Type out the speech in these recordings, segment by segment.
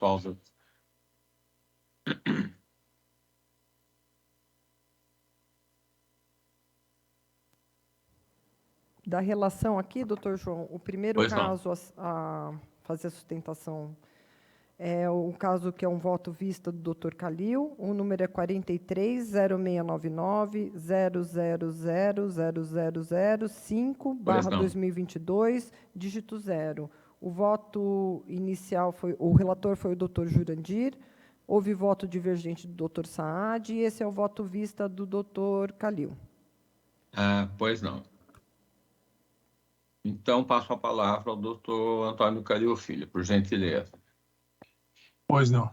Pausa. Da relação aqui, doutor João, o primeiro Pois não. caso a fazer a sustentação é o caso que é um voto vista do doutor Calil, o número é 430699-0000005/2022, dígito 0. O voto inicial foi, o relator foi o doutor Jurandir, houve voto divergente do doutor Saad, e esse é o voto vista do doutor Calil. Pois não. Então, passo a palavra ao doutor Antônio Calil Filho, por gentileza. Pois não.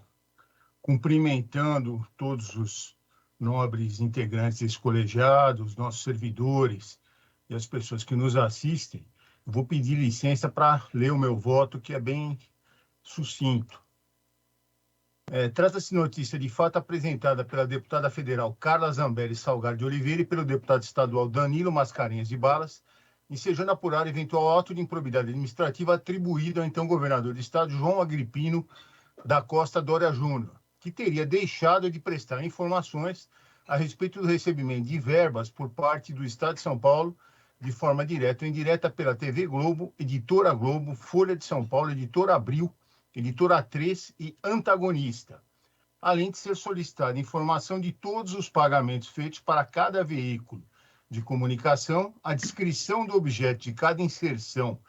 Cumprimentando todos os nobres integrantes desse colegiado, os nossos servidores e as pessoas que nos assistem, vou pedir licença para ler o meu voto, que é bem sucinto. Trata-se de notícia de fato apresentada pela deputada federal Carla Zambelli Salgado de Oliveira e pelo deputado estadual Danilo Mascarenhas de Balas, ensejando apurar eventual ato de improbidade administrativa atribuído ao então governador do estado, João Agripino da Costa Dória Júnior, que teria deixado de prestar informações a respeito do recebimento de verbas por parte do Estado de São Paulo, de forma direta ou indireta pela TV Globo, Editora Globo, Folha de São Paulo, Editora Abril, Editora A3 e Antagonista, além de ser solicitada informação de todos os pagamentos feitos para cada veículo de comunicação, a descrição do objeto de cada inserção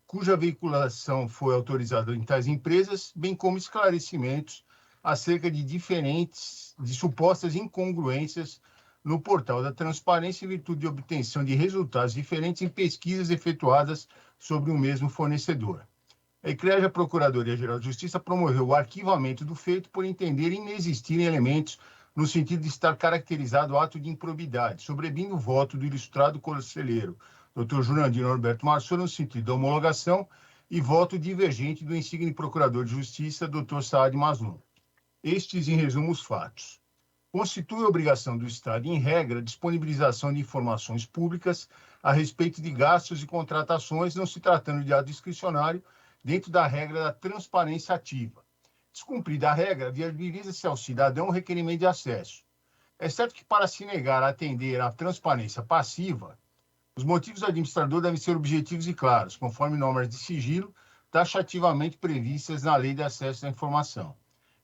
cuja veiculação foi autorizada em tais empresas, bem como esclarecimentos acerca de supostas incongruências no portal da transparência em virtude de obtenção de resultados diferentes em pesquisas efetuadas sobre o mesmo fornecedor. A Eclésia Procuradoria-Geral de Justiça promoveu o arquivamento do feito por entender inexistirem elementos no sentido de estar caracterizado ato de improbidade, sobrevindo o voto do ilustrado conselheiro Dr. Jurandir Norberto Marçom, no sentido da homologação, e voto divergente do insigne Procurador de Justiça, Dr. Saad Mazlum. Estes, em resumo, os fatos. Constitui obrigação do Estado, em regra, a disponibilização de informações públicas a respeito de gastos e contratações, não se tratando de ato discricionário, dentro da regra da transparência ativa. Descumprida a regra, viabiliza-se ao cidadão o requerimento de acesso. É certo que, para se negar a atender à transparência passiva, os motivos do administrador devem ser objetivos e claros, conforme normas de sigilo taxativamente previstas na Lei de Acesso à Informação,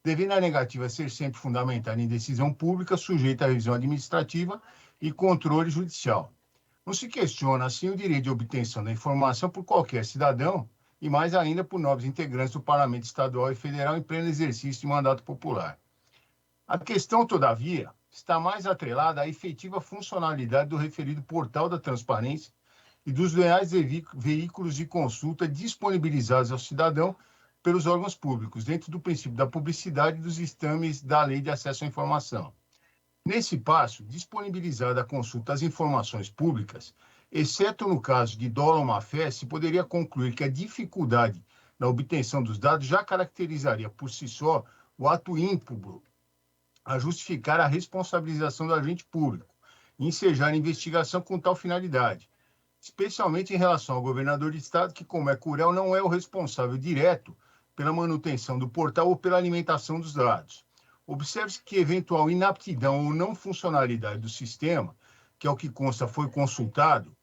devendo a negativa ser sempre fundamentada em decisão pública, sujeita à revisão administrativa e controle judicial. Não se questiona, assim, o direito de obtenção da informação por qualquer cidadão, e mais ainda por novos integrantes do Parlamento Estadual e Federal em pleno exercício de mandato popular. A questão, todavia, está mais atrelada à efetiva funcionalidade do referido portal da transparência e dos reais veículos de consulta disponibilizados ao cidadão pelos órgãos públicos, dentro do princípio da publicidade e dos ditames da Lei de Acesso à Informação. Nesse passo, disponibilizada a consulta às informações públicas, exceto no caso de dolo ou má-fé, se poderia concluir que a dificuldade na obtenção dos dados já caracterizaria por si só o ato ímprobo a justificar a responsabilização do agente público e ensejar a investigação com tal finalidade, especialmente em relação ao governador de estado, que, como é cruel, não é o responsável direto pela manutenção do portal ou pela alimentação dos dados. Observe-se que eventual inaptidão ou não funcionalidade do sistema, que é o que consta foi consultado,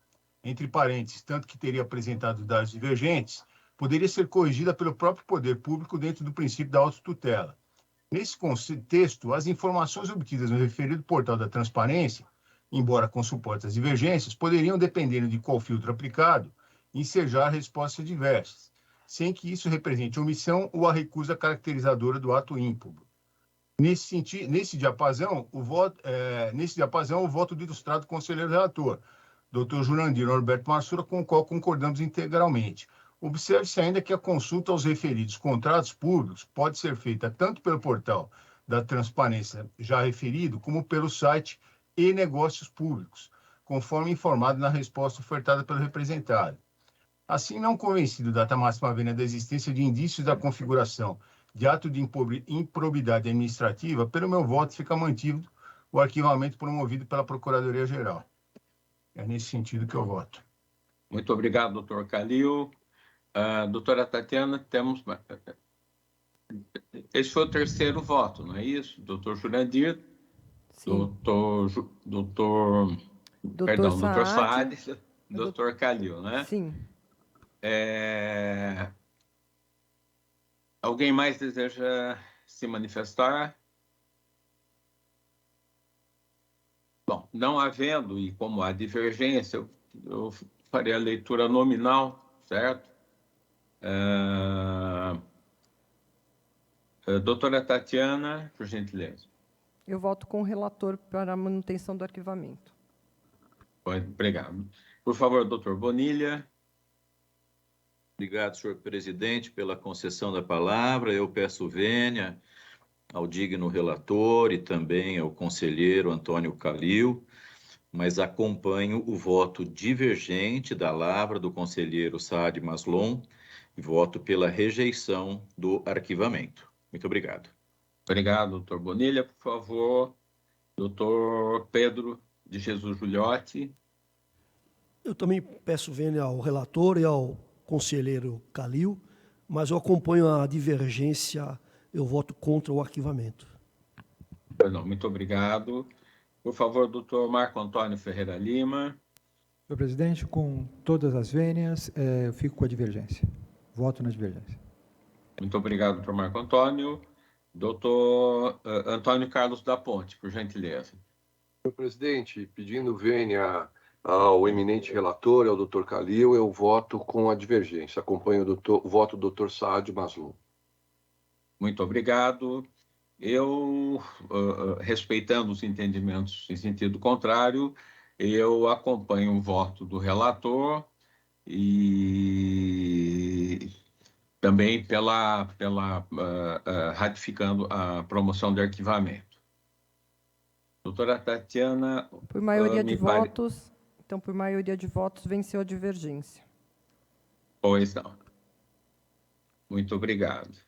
entre parênteses, tanto que teria apresentado dados divergentes, poderia ser corrigida pelo próprio poder público dentro do princípio da autotutela. Nesse contexto, as informações obtidas no referido portal da transparência, embora com suportes divergências, poderiam, dependendo de qual filtro aplicado, ensejar respostas diversas, sem que isso represente omissão ou a recusa caracterizadora do ato ímprobo. Nesse diapasão, o voto do ilustrado conselheiro relator, Dr. Jurandir Norberto Marçom, com o qual concordamos integralmente. Observe-se ainda que a consulta aos referidos contratos públicos pode ser feita tanto pelo portal da transparência já referido, como pelo site e-negócios públicos, conforme informado na resposta ofertada pelo representado. Assim, não convencido data máxima vênia da existência de indícios da configuração de ato de improbidade administrativa, pelo meu voto fica mantido o arquivamento promovido pela Procuradoria-Geral. É nesse sentido que eu voto. Muito obrigado, doutor Calil. Doutora Tatiana, temos... Esse foi o terceiro voto, não é isso? Doutor Jurandir, Sim. doutor Saad. Saad, doutor Calil, né? Sim. Alguém mais deseja se manifestar? Bom, não havendo, e como há divergência, eu farei a leitura nominal, certo? Doutora Tatiana, por gentileza. Eu voto com o relator para a manutenção do arquivamento. Obrigado. Por favor, doutor Bonilha. Obrigado, senhor presidente, pela concessão da palavra. Eu peço vênia ao digno relator e também ao conselheiro Antônio Calil, mas acompanho o voto divergente da lavra do conselheiro Saad Maslon e voto pela rejeição do arquivamento. Muito obrigado. Obrigado, doutor Bonilha. Por favor, doutor Pedro de Jesus Juliotti. Eu também peço vênia ao relator e ao conselheiro Calil, mas eu acompanho a divergência, eu voto contra o arquivamento. Não, muito obrigado. Por favor, doutor Marco Antônio Ferreira Lima. Senhor presidente, com todas as vênias, eu fico com a divergência. Voto na divergência. Muito obrigado, doutor Marco Antônio. Doutor Antônio Carlos da Ponte, por gentileza. Senhor presidente, pedindo vênia ao eminente relator, ao doutor Calil, eu voto com a divergência. Acompanho o voto do doutor Saad Maslon. Muito obrigado. Eu, respeitando os entendimentos em sentido contrário, eu acompanho o voto do relator e também ratificando a promoção de arquivamento. Doutora Tatiana... Por maioria de votos, então, por maioria de votos, venceu a divergência. Pois não. Muito obrigado.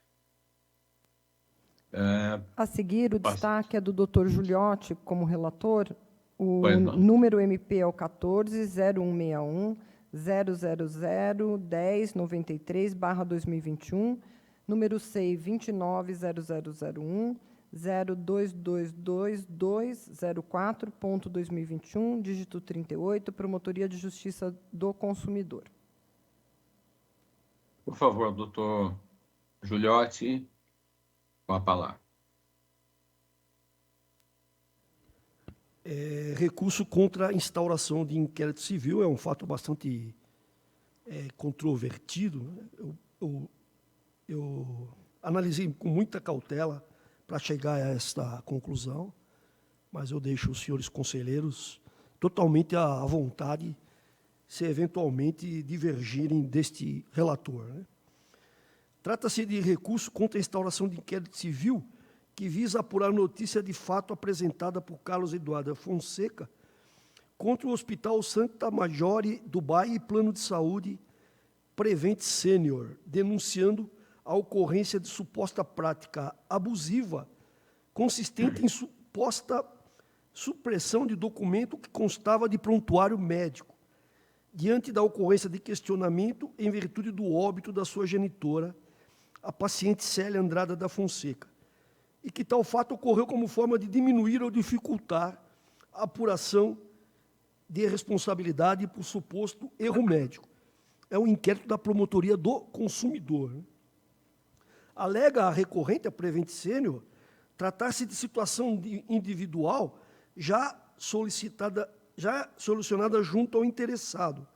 A seguir, o destaque é do Dr. Juliotti como relator. O número MP é o 14.0161 0001093/2021, número SEI 29.0001 022204.2021, dígito 38, Promotoria de Justiça do Consumidor. Por favor, doutor Juliotti, com a palavra. Recurso contra a instauração de inquérito civil é um fato bastante controvertido. Eu analisei com muita cautela para chegar a esta conclusão, mas eu deixo os senhores conselheiros totalmente à vontade se eventualmente divergirem deste relator, né? Trata-se de recurso contra a instauração de inquérito civil que visa apurar notícia de fato apresentada por Carlos Eduardo Fonseca contra o Hospital Santa Maggiore Dubai e Plano de Saúde Prevent Senior, denunciando a ocorrência de suposta prática abusiva consistente em suposta supressão de documento que constava de prontuário médico, diante da ocorrência de questionamento em virtude do óbito da sua genitora, a paciente Célia Andrada da Fonseca, e que tal fato ocorreu como forma de diminuir ou dificultar a apuração de responsabilidade por suposto erro médico. É um inquérito da Promotoria do Consumidor. Alega a recorrente, a Prevent Senior, tratar-se de situação individual já solucionada junto ao interessado,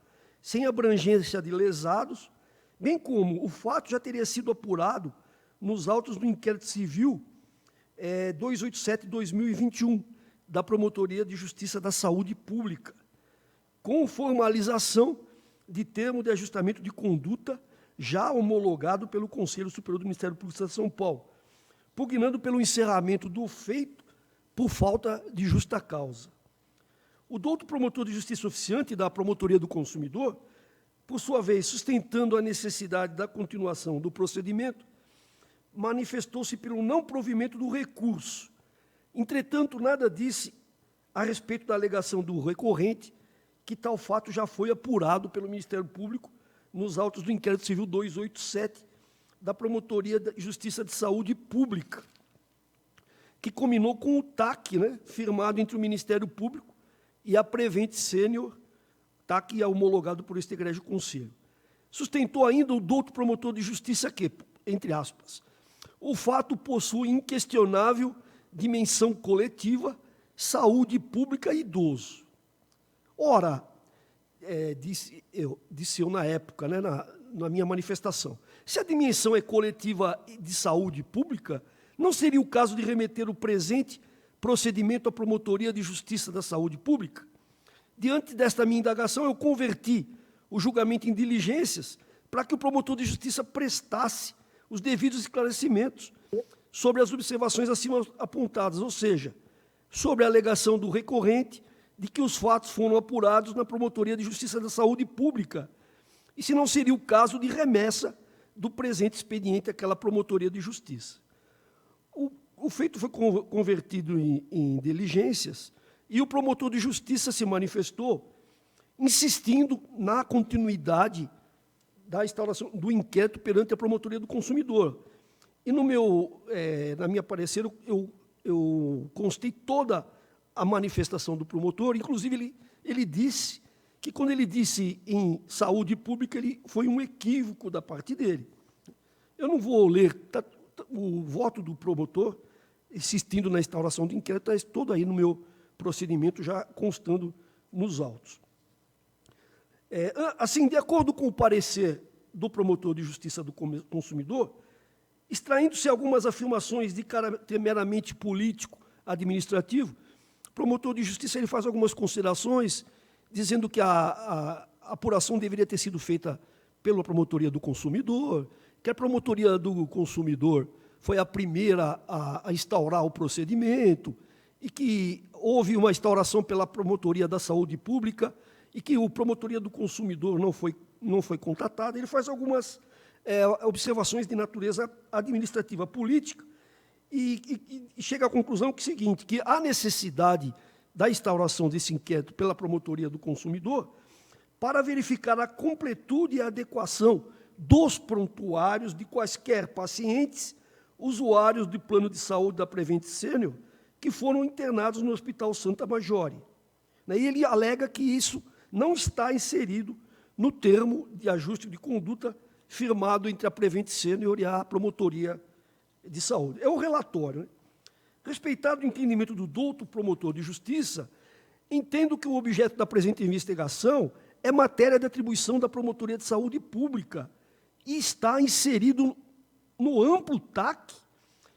sem abrangência de lesados, bem como o fato já teria sido apurado nos autos do inquérito civil 287/2021, da Promotoria de Justiça da Saúde Pública, com formalização de termo de ajustamento de conduta já homologado pelo Conselho Superior do Ministério Público do Estado de São Paulo, pugnando pelo encerramento do feito por falta de justa causa. O douto promotor de justiça oficiante da Promotoria do Consumidor, por sua vez, sustentando a necessidade da continuação do procedimento, manifestou-se pelo não provimento do recurso. Entretanto, nada disse a respeito da alegação do recorrente, que tal fato já foi apurado pelo Ministério Público nos autos do inquérito civil da Promotoria de Justiça de Saúde Pública, que culminou com o TAC, né, firmado entre o Ministério Público e a Prevent Senior, TAC é homologado por este egrégio conselho. Sustentou ainda o douto promotor de justiça que, entre aspas, o fato possui inquestionável dimensão coletiva, saúde pública e idoso. Ora, disse eu na época, né, na minha manifestação, se a dimensão é coletiva de saúde pública, não seria o caso de remeter o presente procedimento à Promotoria de Justiça da Saúde Pública? Diante desta minha indagação, eu converti o julgamento em diligências para que o promotor de justiça prestasse os devidos esclarecimentos sobre as observações acima apontadas, ou seja, sobre a alegação do recorrente de que os fatos foram apurados na Promotoria de Justiça da Saúde Pública, e se não seria o caso de remessa do presente expediente àquela Promotoria de Justiça. O feito foi convertido em diligências e o promotor de justiça se manifestou insistindo na continuidade da instauração do inquérito perante a Promotoria do Consumidor. E na minha parecer, eu constei toda a manifestação do promotor, inclusive ele disse que, quando ele disse em saúde pública, foi um equívoco da parte dele. Eu não vou ler o voto do promotor, insistindo na instauração do inquérito, está todo aí no meu procedimento, já constando nos autos. Assim, de acordo com o parecer do promotor de justiça do consumidor, extraindo-se algumas afirmações de caráter meramente político, administrativo, o promotor de justiça ele faz algumas considerações, dizendo que a apuração deveria ter sido feita pela Promotoria do Consumidor, que a Promotoria do Consumidor foi a primeira a instaurar o procedimento, e que houve uma instauração pela Promotoria da Saúde Pública, e que a Promotoria do Consumidor não foi contatada. Ele faz algumas observações de natureza administrativa política e chega à conclusão que é o seguinte, que há necessidade da instauração desse inquérito pela Promotoria do Consumidor para verificar a completude e a adequação dos prontuários de quaisquer pacientes, usuários do plano de saúde da Prevent Senior, que foram internados no Hospital Santa Maggiore. E ele alega que isso não está inserido no termo de ajuste de conduta firmado entre a Prevent Senior e a Promotoria de Saúde. É o relatório. Né? Respeitado o entendimento do douto promotor de justiça, entendo que o objeto da presente investigação é matéria de atribuição da Promotoria de Saúde Pública e está inserido no amplo TAC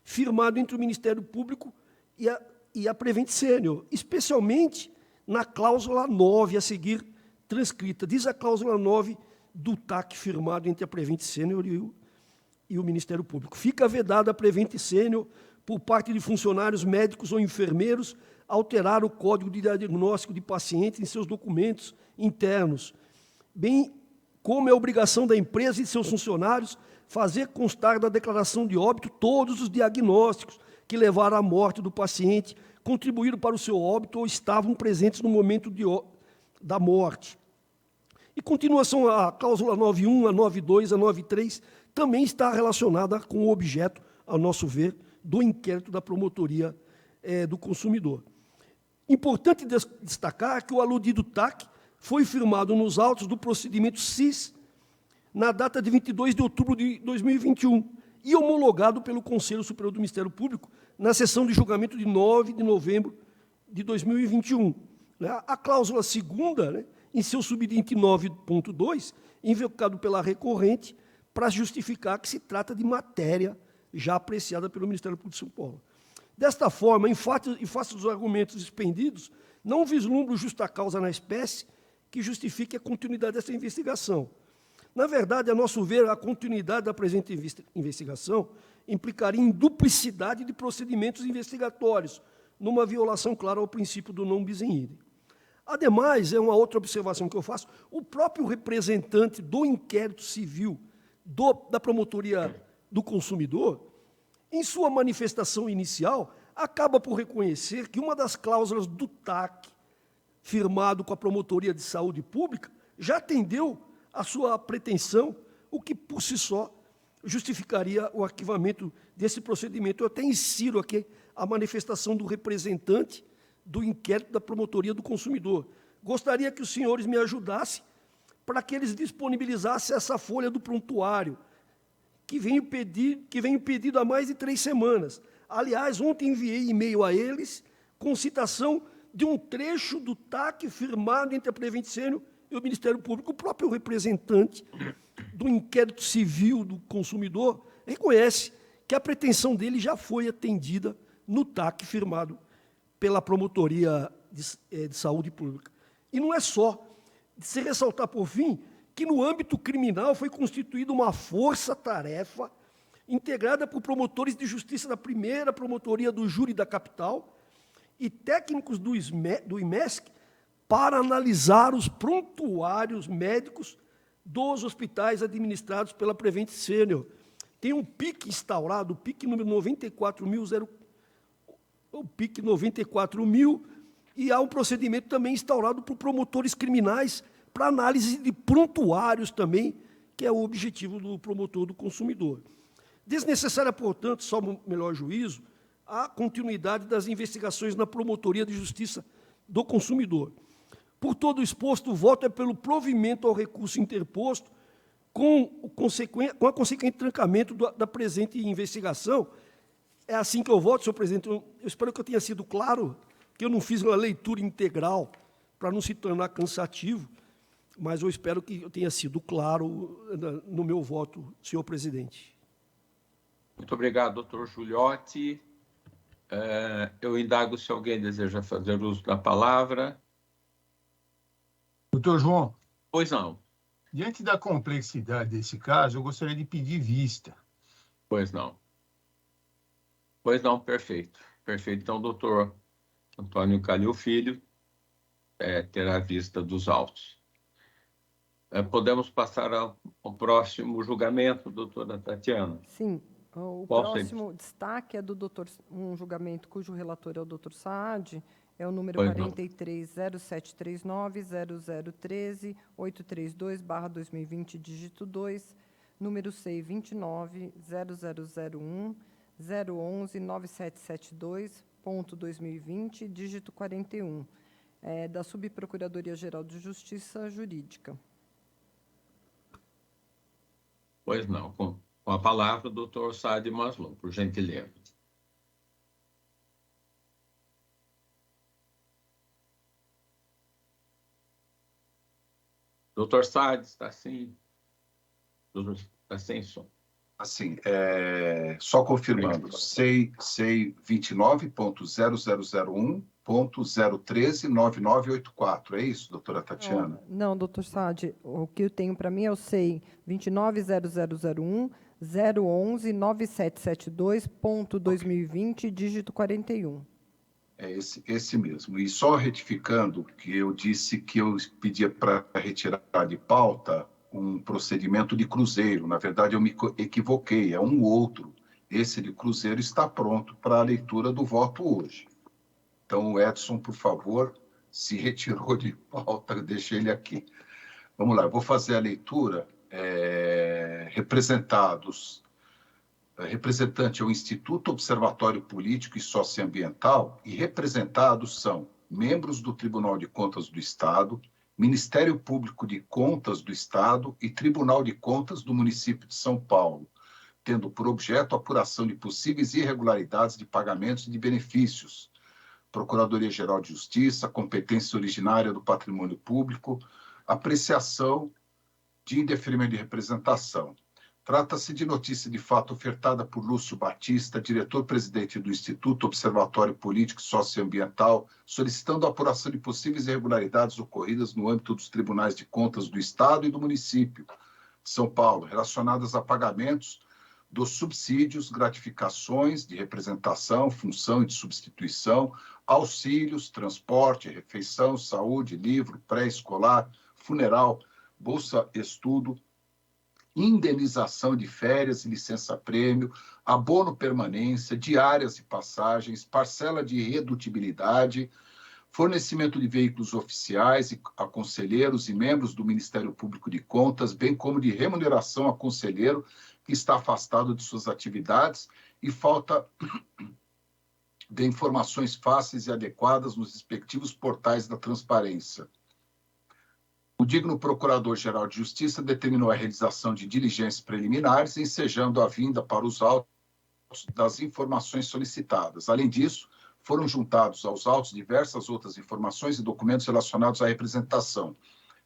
firmado entre o Ministério Público e a Prevent Senior, especialmente na cláusula 9 a seguir transcrita. Diz a cláusula 9 do TAC firmado entre a Prevent Senior e o Ministério Público. Fica vedada a Prevent Senior, por parte de funcionários médicos ou enfermeiros, alterar o código de diagnóstico de pacientes em seus documentos internos, bem como é obrigação da empresa e de seus funcionários fazer constar da declaração de óbito todos os diagnósticos que levaram à morte do paciente, contribuíram para o seu óbito ou estavam presentes no momento da morte. E continuação, a cláusula 9.1, a 9.2, a 9.3, também está relacionada com o objeto, a nosso ver, do inquérito da Promotoria do Consumidor. Importante destacar que o aludido TAC foi firmado nos autos do procedimento SIS na data de 22 de outubro de 2021 e homologado pelo Conselho Superior do Ministério Público na sessão de julgamento de 9 de novembro de 2021. A cláusula segunda, né, em seu subidente 9.2, invocado pela recorrente para justificar que se trata de matéria já apreciada pelo Ministério Público de São Paulo. Desta forma, em face dos argumentos expendidos, não vislumbro justa causa na espécie que justifique a continuidade dessa investigação. Na verdade, a nosso ver, a continuidade da presente investigação implicaria em duplicidade de procedimentos investigatórios, numa violação clara ao princípio do non bis in idem. Ademais, é uma outra observação que eu faço, o próprio representante do inquérito civil da Promotoria do Consumidor, em sua manifestação inicial, acaba por reconhecer que uma das cláusulas do TAC, firmado com a Promotoria de Saúde Pública, já atendeu a sua pretensão, o que, por si só, justificaria o arquivamento desse procedimento. Eu até insiro aqui a manifestação do representante do inquérito da Promotoria do Consumidor. Gostaria que os senhores me ajudassem para que eles disponibilizassem essa folha do prontuário, que vem pedido há mais de 3 semanas. Aliás, ontem enviei e-mail a eles com citação de um trecho do TAC firmado entre a Prevent Senior e o Ministério Público. O próprio representante do inquérito civil do consumidor reconhece que a pretensão dele já foi atendida no TAC firmado pela Promotoria de Saúde Pública. E não é só. De se ressaltar, por fim, que no âmbito criminal foi constituída uma força-tarefa integrada por promotores de justiça da primeira promotoria do júri da capital e técnicos do IMESC para analisar os prontuários médicos dos hospitais administrados pela Prevent Senior. Tem um PIC instaurado, o PIC número 94.000, o PIC 94.000, e há um procedimento também instaurado por promotores criminais para análise de prontuários também, que é o objetivo do promotor do consumidor. Desnecessária, portanto, só o melhor juízo, a continuidade das investigações na Promotoria de Justiça do Consumidor. Por todo o exposto, o voto é pelo provimento ao recurso interposto com a consequente trancamento da presente investigação. É assim que eu voto, senhor presidente. Eu espero que eu tenha sido claro, que eu não fiz uma leitura integral para não se tornar cansativo, mas eu espero que eu tenha sido claro no meu voto, senhor presidente. Muito obrigado, doutor Giuliotti. Eu indago se alguém deseja fazer uso da palavra. Doutor João, Pois não. diante da complexidade desse caso, eu gostaria de pedir vista. Pois não. Pois não, perfeito. Perfeito. Então, doutor Antônio Calil Filho terá vista dos autos. Podemos passar ao próximo julgamento, doutora Tatiana? Sim. O Qual próximo destaque é um julgamento cujo relator é o doutor Saad, é o número Pois não. 430739-0013-832/2020, dígito 2, número C 29.0001-011-9772.2020, dígito 41, da Subprocuradoria-Geral de Justiça Jurídica. Pois não. Com a palavra, o doutor Saad Maslum, por gentileza. Doutor Saad, está sim? Está sem som. Assim, só confirmando, SEI 29.0001.0139984, é isso, doutora Tatiana? Não, doutor Saad, o que eu tenho para mim é o SEI 29.0001-011-9772.2020, dígito 41. É esse mesmo. E só retificando que eu disse que eu pedia para retirar de pauta um procedimento de cruzeiro. Na verdade, eu me equivoquei, é um outro. Esse de cruzeiro está pronto para a leitura do voto hoje. Então, o Edson, por favor, se retirou de pauta, eu deixei ele aqui. Vamos lá, eu vou fazer a leitura. Representante é o Instituto Observatório Político e Socioambiental e representados são membros do Tribunal de Contas do Estado, Ministério Público de Contas do Estado e Tribunal de Contas do Município de São Paulo, tendo por objeto a apuração de possíveis irregularidades de pagamentos de benefícios, Procuradoria-Geral de Justiça, competência originária do patrimônio público, apreciação de indeferimento de representação. Trata-se de notícia de fato ofertada por Lúcio Batista, diretor-presidente do Instituto Observatório Político e Socioambiental, solicitando a apuração de possíveis irregularidades ocorridas no âmbito dos tribunais de contas do Estado e do município de São Paulo, relacionadas a pagamentos dos subsídios, gratificações de representação, função e de substituição, auxílios, transporte, refeição, saúde, livro, pré-escolar, funeral, bolsa estudo, indenização de férias e licença-prêmio, abono permanência, diárias e passagens, parcela de redutibilidade, fornecimento de veículos oficiais a conselheiros e membros do Ministério Público de Contas, bem como de remuneração a conselheiro que está afastado de suas atividades e falta de informações fáceis e adequadas nos respectivos portais da transparência. O digno Procurador-Geral de Justiça determinou a realização de diligências preliminares, ensejando a vinda para os autos das informações solicitadas. Além disso, foram juntados aos autos diversas outras informações e documentos relacionados à representação.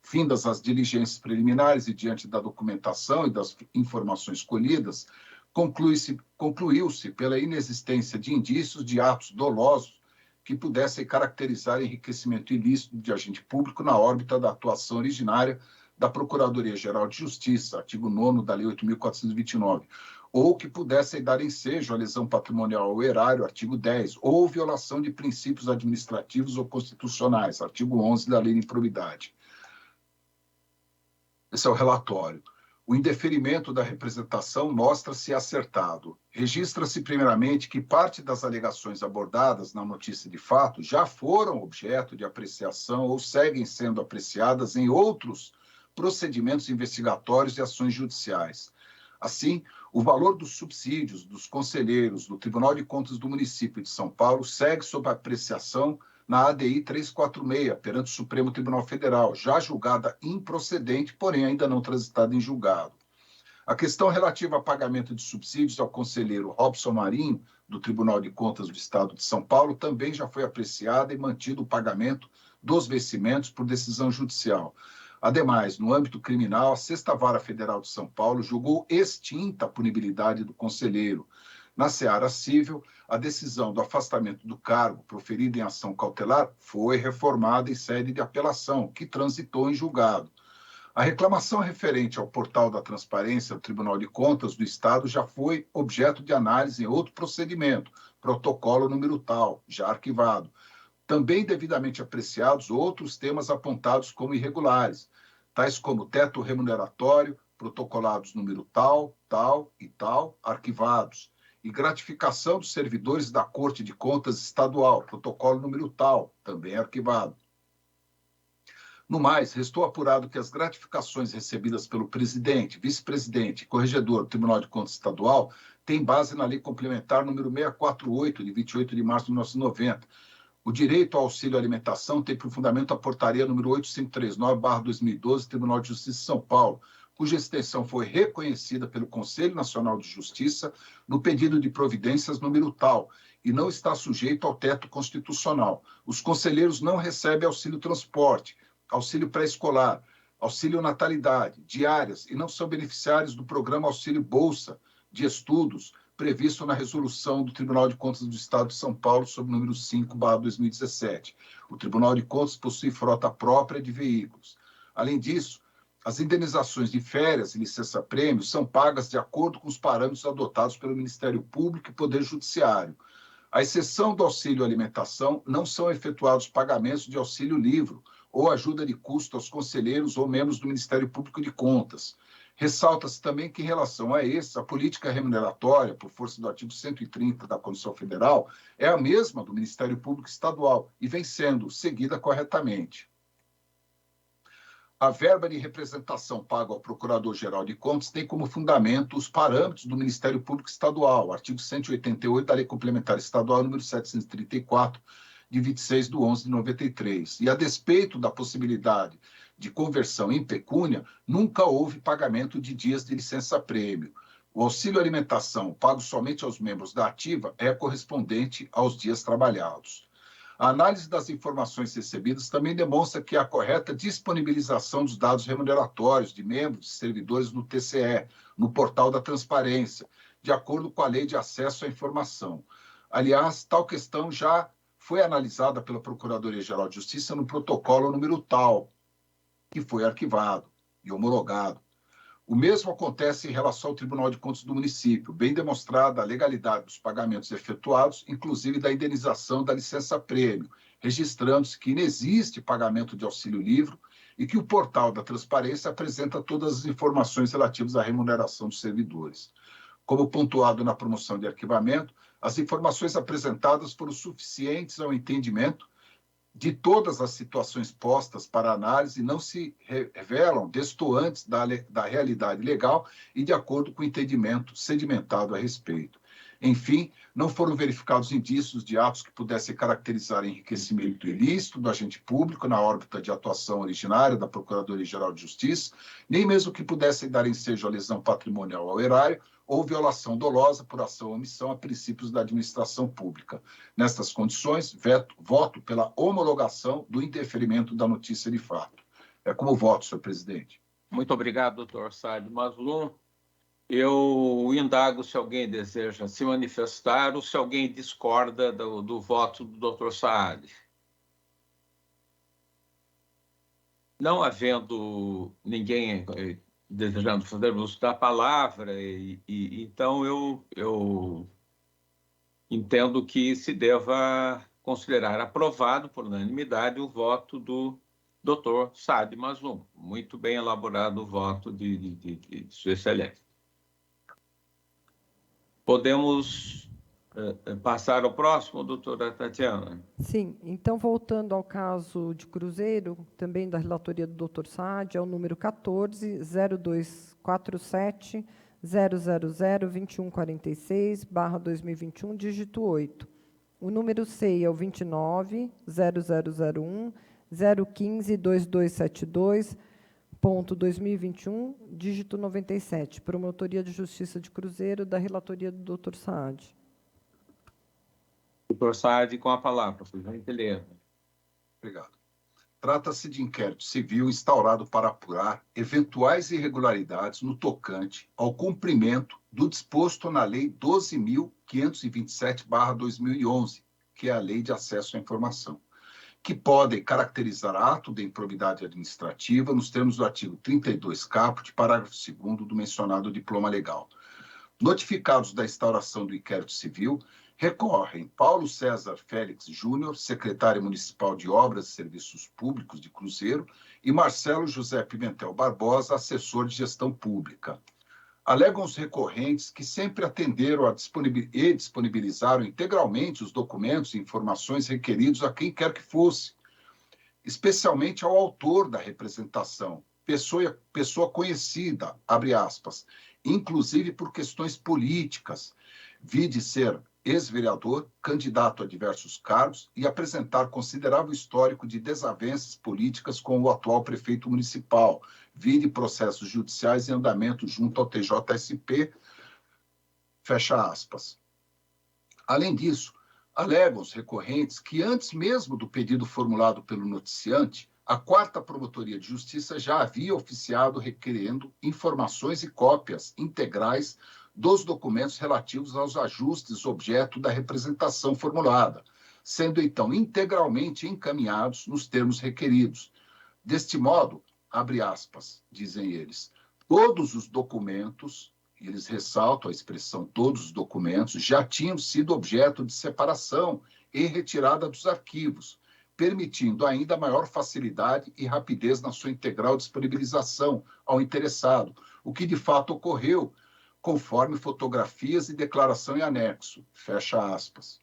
Findas as diligências preliminares e diante da documentação e das informações colhidas, concluiu-se pela inexistência de indícios de atos dolosos que pudessem caracterizar enriquecimento ilícito de agente público na órbita da atuação originária da Procuradoria-Geral de Justiça, artigo 9º da Lei 8.429, ou que pudessem dar ensejo à lesão patrimonial ao erário, artigo 10, ou violação de princípios administrativos ou constitucionais, artigo 11 da Lei de Improbidade. Esse é o relatório. O indeferimento da representação mostra-se acertado. Registra-se, primeiramente, que parte das alegações abordadas na notícia de fato já foram objeto de apreciação ou seguem sendo apreciadas em outros procedimentos investigatórios e ações judiciais. Assim, o valor dos subsídios dos conselheiros do Tribunal de Contas do Município de São Paulo segue sob apreciação na ADI 346, perante o Supremo Tribunal Federal, já julgada improcedente, porém ainda não transitada em julgado. A questão relativa a pagamento de subsídios ao conselheiro Robson Marinho, do Tribunal de Contas do Estado de São Paulo, também já foi apreciada e mantido o pagamento dos vencimentos por decisão judicial. Ademais, no âmbito criminal, a 6ª Vara Federal de São Paulo julgou extinta a punibilidade do conselheiro. Na seara civil, a decisão do afastamento do cargo proferida em ação cautelar foi reformada em sede de apelação, que transitou em julgado. A reclamação referente ao portal da transparência do Tribunal de Contas do Estado já foi objeto de análise em outro procedimento, protocolo número tal, já arquivado. Também devidamente apreciados outros temas apontados como irregulares, tais como teto remuneratório, protocolados número tal, tal e tal, arquivados, e gratificação dos servidores da Corte de Contas Estadual, protocolo número tal, também arquivado. No mais, restou apurado que as gratificações recebidas pelo presidente, vice-presidente e corregedor do Tribunal de Contas Estadual têm base na Lei Complementar número 648, de 28 de março de 1990. O direito ao auxílio alimentação tem por fundamento a portaria número 8539/2012, Tribunal de Justiça de São Paulo, cuja extensão foi reconhecida pelo Conselho Nacional de Justiça no pedido de providências número tal, e não está sujeito ao teto constitucional. Os conselheiros não recebem auxílio transporte, auxílio pré-escolar, auxílio natalidade, diárias, e não são beneficiários do programa Auxílio Bolsa de Estudos, previsto na resolução do Tribunal de Contas do Estado de São Paulo, sob número 5/2017. O Tribunal de Contas possui frota própria de veículos. Além disso, as indenizações de férias e licença-prêmio são pagas de acordo com os parâmetros adotados pelo Ministério Público e Poder Judiciário. À exceção do auxílio alimentação, não são efetuados pagamentos de auxílio livro ou ajuda de custo aos conselheiros ou membros do Ministério Público de Contas. Ressalta-se também que, em relação a esse, a política remuneratória, por força do artigo 130 da Constituição Federal, é a mesma do Ministério Público Estadual e vem sendo seguida corretamente. A verba de representação paga ao Procurador-Geral de Contas tem como fundamento os parâmetros do Ministério Público Estadual, artigo 188 da Lei Complementar Estadual número 734, de 26/11/93. E, a despeito da possibilidade de conversão em pecúnia, nunca houve pagamento de dias de licença-prêmio. O auxílio alimentação, pago somente aos membros da ativa, é correspondente aos dias trabalhados. A análise das informações recebidas também demonstra que há correta disponibilização dos dados remuneratórios de membros e servidores no TCE, no portal da transparência, de acordo com a Lei de Acesso à Informação. Aliás, tal questão já foi analisada pela Procuradoria-Geral de Justiça no protocolo número tal, que foi arquivado e homologado. O mesmo acontece em relação ao Tribunal de Contas do Município, bem demonstrada a legalidade dos pagamentos efetuados, inclusive da indenização da licença-prêmio, registrando-se que inexiste pagamento de auxílio livre e que o portal da transparência apresenta todas as informações relativas à remuneração dos servidores. Como pontuado na promoção de arquivamento, as informações apresentadas foram suficientes ao entendimento de todas as situações postas para análise não se revelam destoantes da realidade legal e de acordo com o entendimento sedimentado a respeito. Enfim, não foram verificados indícios de atos que pudessem caracterizar enriquecimento ilícito do agente público na órbita de atuação originária da Procuradoria-Geral de Justiça, nem mesmo que pudessem dar ensejo à lesão patrimonial ao erário ou violação dolosa por ação ou omissão a princípios da administração pública. Nestas condições, voto pela homologação do indeferimento da notícia de fato. É como voto, senhor presidente. Muito obrigado, doutor Saad Mazlum. Eu indago se alguém deseja se manifestar ou se alguém discorda do voto do doutor Saad. Não havendo ninguém desejando fazer uso da palavra, então eu entendo que se deva considerar aprovado por unanimidade o voto do doutor Saad Mazlum. Muito bem elaborado o voto de Sua Excelência. Podemos passar ao próximo, doutora Tatiana? Sim, então, voltando ao caso de Cruzeiro, também da relatoria do doutor Saad, é o número 14-0247-000-2146/2021, dígito 8. O número CEI é o 29-0001-015-2272.2021, dígito 97, Promotoria de Justiça de Cruzeiro, da relatoria do doutor Saad. Doutor Saad, com a palavra, por gentileza. Obrigado. Trata-se de inquérito civil instaurado para apurar eventuais irregularidades no tocante ao cumprimento do disposto na Lei 12.527/2011, que é a Lei de Acesso à Informação, que podem caracterizar ato de improbidade administrativa nos termos do artigo 32 caput, parágrafo 2º do mencionado diploma legal. Notificados da instauração do inquérito civil, recorrem Paulo César Félix Júnior, secretário municipal de Obras e Serviços Públicos de Cruzeiro, e Marcelo José Pimentel Barbosa, assessor de gestão pública. Alegam os recorrentes que sempre atenderam e disponibilizaram integralmente os documentos e informações requeridos a quem quer que fosse, especialmente ao autor da representação, pessoa conhecida, abre aspas, inclusive por questões políticas, vide ser ex-vereador, candidato a diversos cargos e apresentar considerável histórico de desavenças políticas com o atual prefeito municipal, vide processos judiciais em andamento junto ao TJSP, fecha aspas. Além disso, alegam os recorrentes que antes mesmo do pedido formulado pelo noticiante, a 4ª Promotoria de Justiça já havia oficiado requerendo informações e cópias integrais dos documentos relativos aos ajustes objeto da representação formulada, sendo então integralmente encaminhados nos termos requeridos. Deste modo, abre aspas, dizem eles, todos os documentos, e eles ressaltam a expressão todos os documentos, já tinham sido objeto de separação e retirada dos arquivos, permitindo ainda maior facilidade e rapidez na sua integral disponibilização ao interessado, o que de fato ocorreu, conforme fotografias e declaração em anexo, fecha aspas.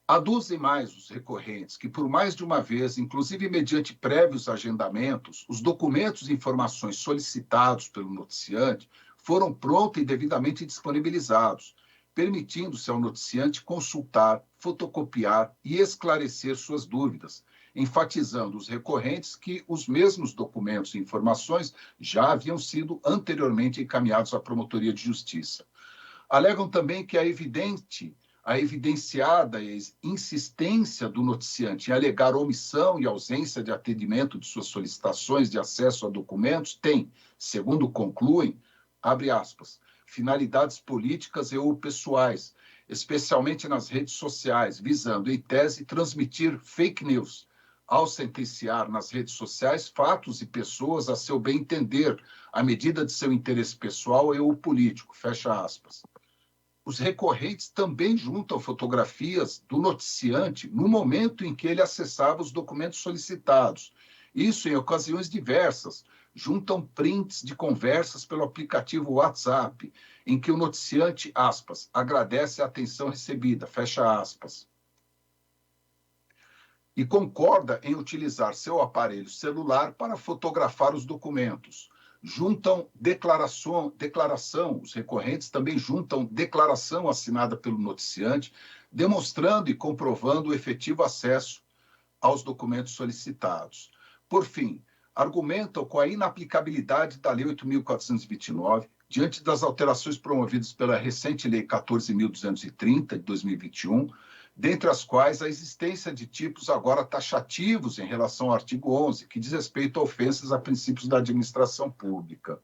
Aduzem mais os recorrentes que, por mais de uma vez, inclusive mediante prévios agendamentos, os documentos e informações solicitados pelo noticiante foram pronta e devidamente disponibilizados, permitindo-se ao noticiante consultar, fotocopiar e esclarecer suas dúvidas, enfatizando os recorrentes que os mesmos documentos e informações já haviam sido anteriormente encaminhados à Promotoria de Justiça. Alegam também que a evidenciada insistência do noticiante em alegar omissão e ausência de atendimento de suas solicitações de acesso a documentos tem, segundo concluem, abre aspas, finalidades políticas e ou pessoais, especialmente nas redes sociais, visando, em tese, transmitir fake news, ao sentenciar nas redes sociais fatos e pessoas a seu bem entender, à medida de seu interesse pessoal e ou político, fecha aspas. Os recorrentes também juntam fotografias do noticiante no momento em que ele acessava os documentos solicitados. Isso em ocasiões diversas. Juntam prints de conversas pelo aplicativo WhatsApp, em que o noticiante, aspas, agradece a atenção recebida, fecha aspas. e concorda em utilizar seu aparelho celular para fotografar os documentos. Os recorrentes também juntam declaração assinada pelo noticiante, demonstrando e comprovando o efetivo acesso aos documentos solicitados. Por fim, argumentam com a inaplicabilidade da Lei 8.429, diante das alterações promovidas pela recente Lei 14.230, de 2021, dentre as quais a existência de tipos agora taxativos em relação ao artigo 11, que diz respeito a ofensas a princípios da administração pública.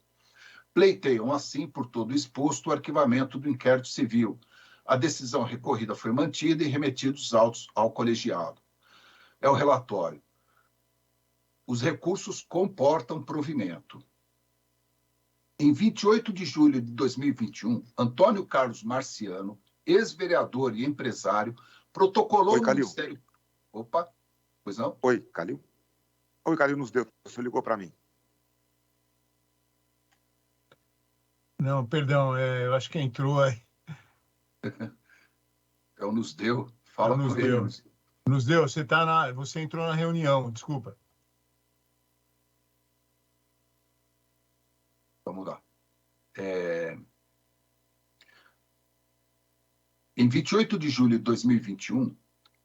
Pleiteiam, assim, por todo o exposto, o arquivamento do inquérito civil. A decisão recorrida foi mantida e remetidos os autos ao colegiado. É o relatório. Os recursos comportam provimento. Em 28 de julho de 2021, Antônio Carlos Marciano, ex-vereador e empresário, protocolou Oi, no Calil. Ministério... Opa, pois não? Oi, Calil. Oi, Calil, nos deu. Você ligou para mim. Não, perdão, eu acho que entrou aí. É o nos deu. Fala Nos com deu. eles. Nos deu, você entrou na reunião, desculpa. Vamos lá. Em 28 de julho de 2021,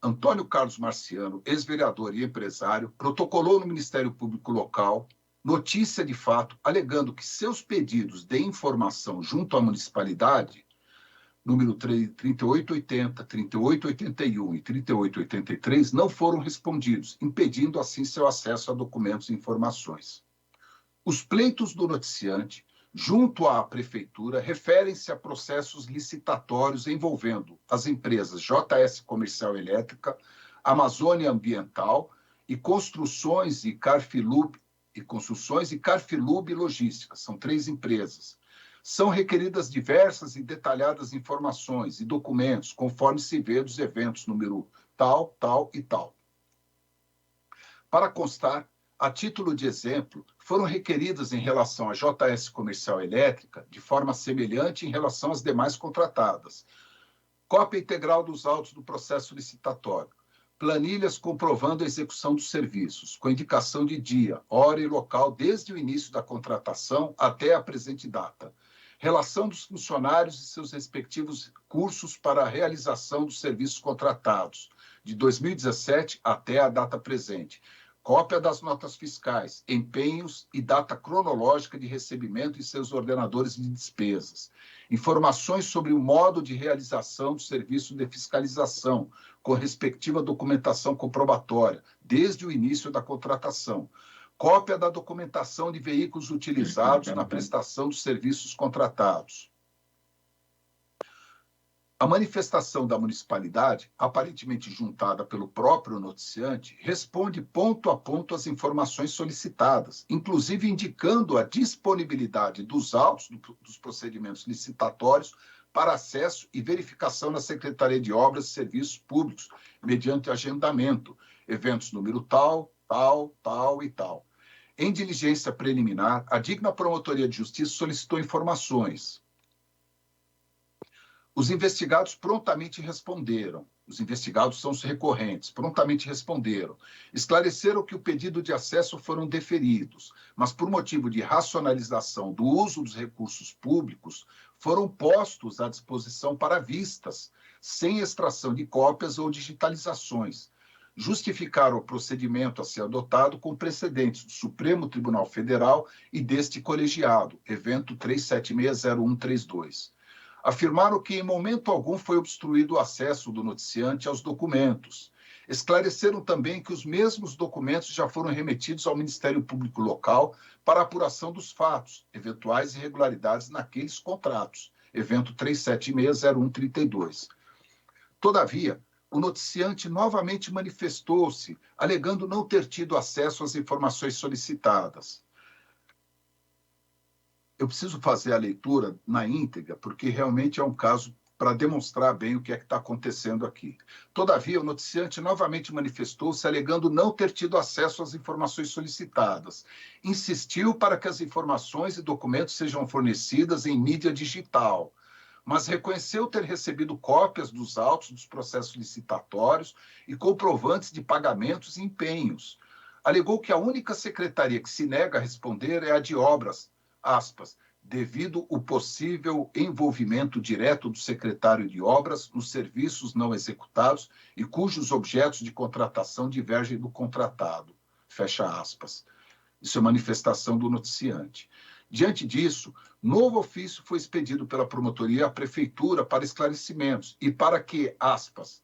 Antônio Carlos Marciano, ex-vereador e empresário, protocolou no Ministério Público Local notícia de fato, alegando que seus pedidos de informação junto à municipalidade, número 3880, 3881 e 3883, não foram respondidos, impedindo assim seu acesso a documentos e informações. Os pleitos do noticiante, junto à Prefeitura, referem-se a processos licitatórios envolvendo as empresas JS Comercial Elétrica, Amazônia Ambiental e Construções e Carfilub Logística. São 3 empresas. São requeridas diversas e detalhadas informações e documentos, conforme se vê dos eventos número tal, tal e tal. Para constar, a título de exemplo, foram requeridas em relação à JS Comercial Elétrica, de forma semelhante em relação às demais contratadas. Cópia integral dos autos do processo licitatório. Planilhas comprovando a execução dos serviços, com indicação de dia, hora e local desde o início da contratação até a presente data. Relação dos funcionários e seus respectivos cursos para a realização dos serviços contratados, de 2017 até a data presente. Cópia das notas fiscais, empenhos e data cronológica de recebimento e seus ordenadores de despesas. Informações sobre o modo de realização do serviço de fiscalização, com respectiva documentação comprobatória, desde o início da contratação. Cópia da documentação de veículos utilizados na prestação dos serviços contratados. A manifestação da municipalidade, aparentemente juntada pelo próprio noticiante, responde ponto a ponto às informações solicitadas, inclusive indicando a disponibilidade dos autos dos procedimentos licitatórios para acesso e verificação na Secretaria de Obras e Serviços Públicos, mediante agendamento, eventos número tal, tal, tal e tal. Em diligência preliminar, a digna Promotoria de Justiça solicitou informações. Os investigados prontamente responderam. Os investigados são os recorrentes, prontamente responderam. Esclareceram que o pedido de acesso foram deferidos, mas por motivo de racionalização do uso dos recursos públicos, foram postos à disposição para vistas, sem extração de cópias ou digitalizações. Justificaram o procedimento a ser adotado com precedentes do Supremo Tribunal Federal e deste colegiado, evento 3760132. Afirmaram que em momento algum foi obstruído o acesso do noticiante aos documentos. Esclareceram também que os mesmos documentos já foram remetidos ao Ministério Público Local para apuração dos fatos, eventuais irregularidades naqueles contratos, evento 3760132. Todavia, o noticiante novamente manifestou-se, alegando não ter tido acesso às informações solicitadas. Eu preciso fazer a leitura na íntegra, porque realmente é um caso para demonstrar bem o que é que está acontecendo aqui. Todavia, o noticiante novamente manifestou-se, alegando não ter tido acesso às informações solicitadas. Insistiu para que as informações e documentos sejam fornecidas em mídia digital. mas reconheceu ter recebido cópias dos autos dos processos licitatórios e comprovantes de pagamentos e empenhos. Alegou que a única secretaria que se nega a responder é a de obras, aspas, devido ao possível envolvimento direto do secretário de obras nos serviços não executados e cujos objetos de contratação divergem do contratado, fecha aspas. Isso é manifestação do noticiante. Diante disso, novo ofício foi expedido pela promotoria à prefeitura para esclarecimentos e para que, aspas,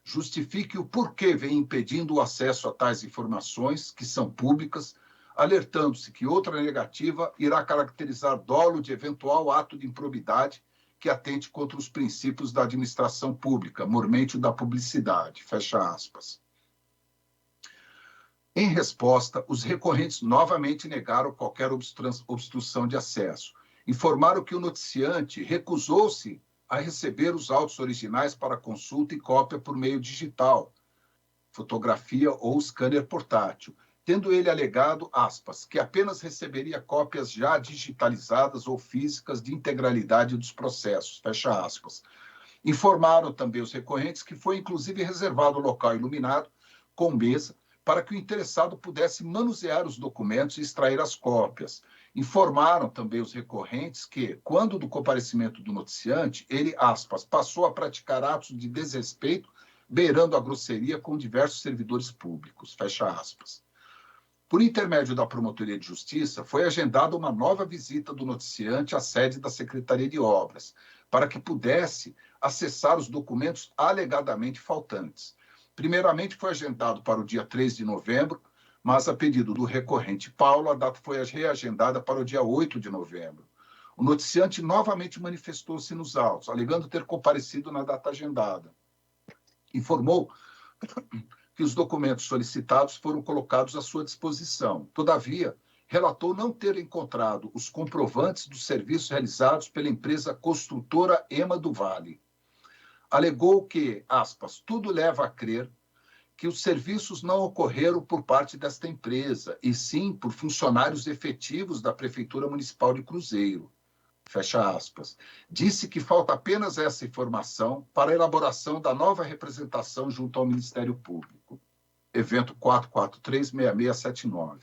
justifique o porquê vem impedindo o acesso a tais informações, que são públicas, alertando-se que outra negativa irá caracterizar dolo de eventual ato de improbidade que atente contra os princípios da administração pública, mormente o da publicidade, fecha aspas. Em resposta, os recorrentes novamente negaram qualquer obstrução de acesso. Informaram que o noticiante recusou-se a receber os autos originais para consulta e cópia por meio digital, fotografia ou scanner portátil, tendo ele alegado, aspas, que apenas receberia cópias já digitalizadas ou físicas de integralidade dos processos, fecha aspas. Informaram também os recorrentes que foi inclusive reservado local iluminado com mesa para que o interessado pudesse manusear os documentos e extrair as cópias. Informaram também os recorrentes que, quando do comparecimento do noticiante, ele, aspas, passou a praticar atos de desrespeito, beirando a grosseria com diversos servidores públicos, fecha aspas. Por intermédio da Promotoria de Justiça, foi agendada uma nova visita do noticiante à sede da Secretaria de Obras, para que pudesse acessar os documentos alegadamente faltantes. Primeiramente, foi agendado para o dia 3 de novembro, mas a pedido do recorrente Paulo, a data foi reagendada para o dia 8 de novembro. O noticiante novamente manifestou-se nos autos, alegando ter comparecido na data agendada. Informou que os documentos solicitados foram colocados à sua disposição. Todavia, relatou não ter encontrado os comprovantes dos serviços realizados pela empresa construtora Ema do Vale. Alegou que, aspas, tudo leva a crer que os serviços não ocorreram por parte desta empresa, e sim por funcionários efetivos da Prefeitura Municipal de Cruzeiro. Fecha aspas. Disse que falta apenas essa informação para a elaboração da nova representação junto ao Ministério Público. Evento 443-6679.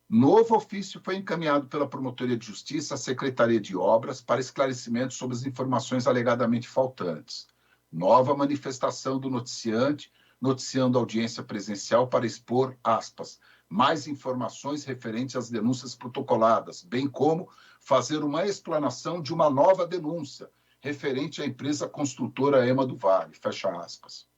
Novo ofício foi encaminhado pela Promotoria de Justiça à Secretaria de Obras para esclarecimento sobre as informações alegadamente faltantes. Nova manifestação do noticiante, noticiando audiência presencial para expor, aspas, mais informações referentes às denúncias protocoladas, bem como fazer uma explanação de uma nova denúncia referente à empresa construtora Ema do Vale, fecha aspas.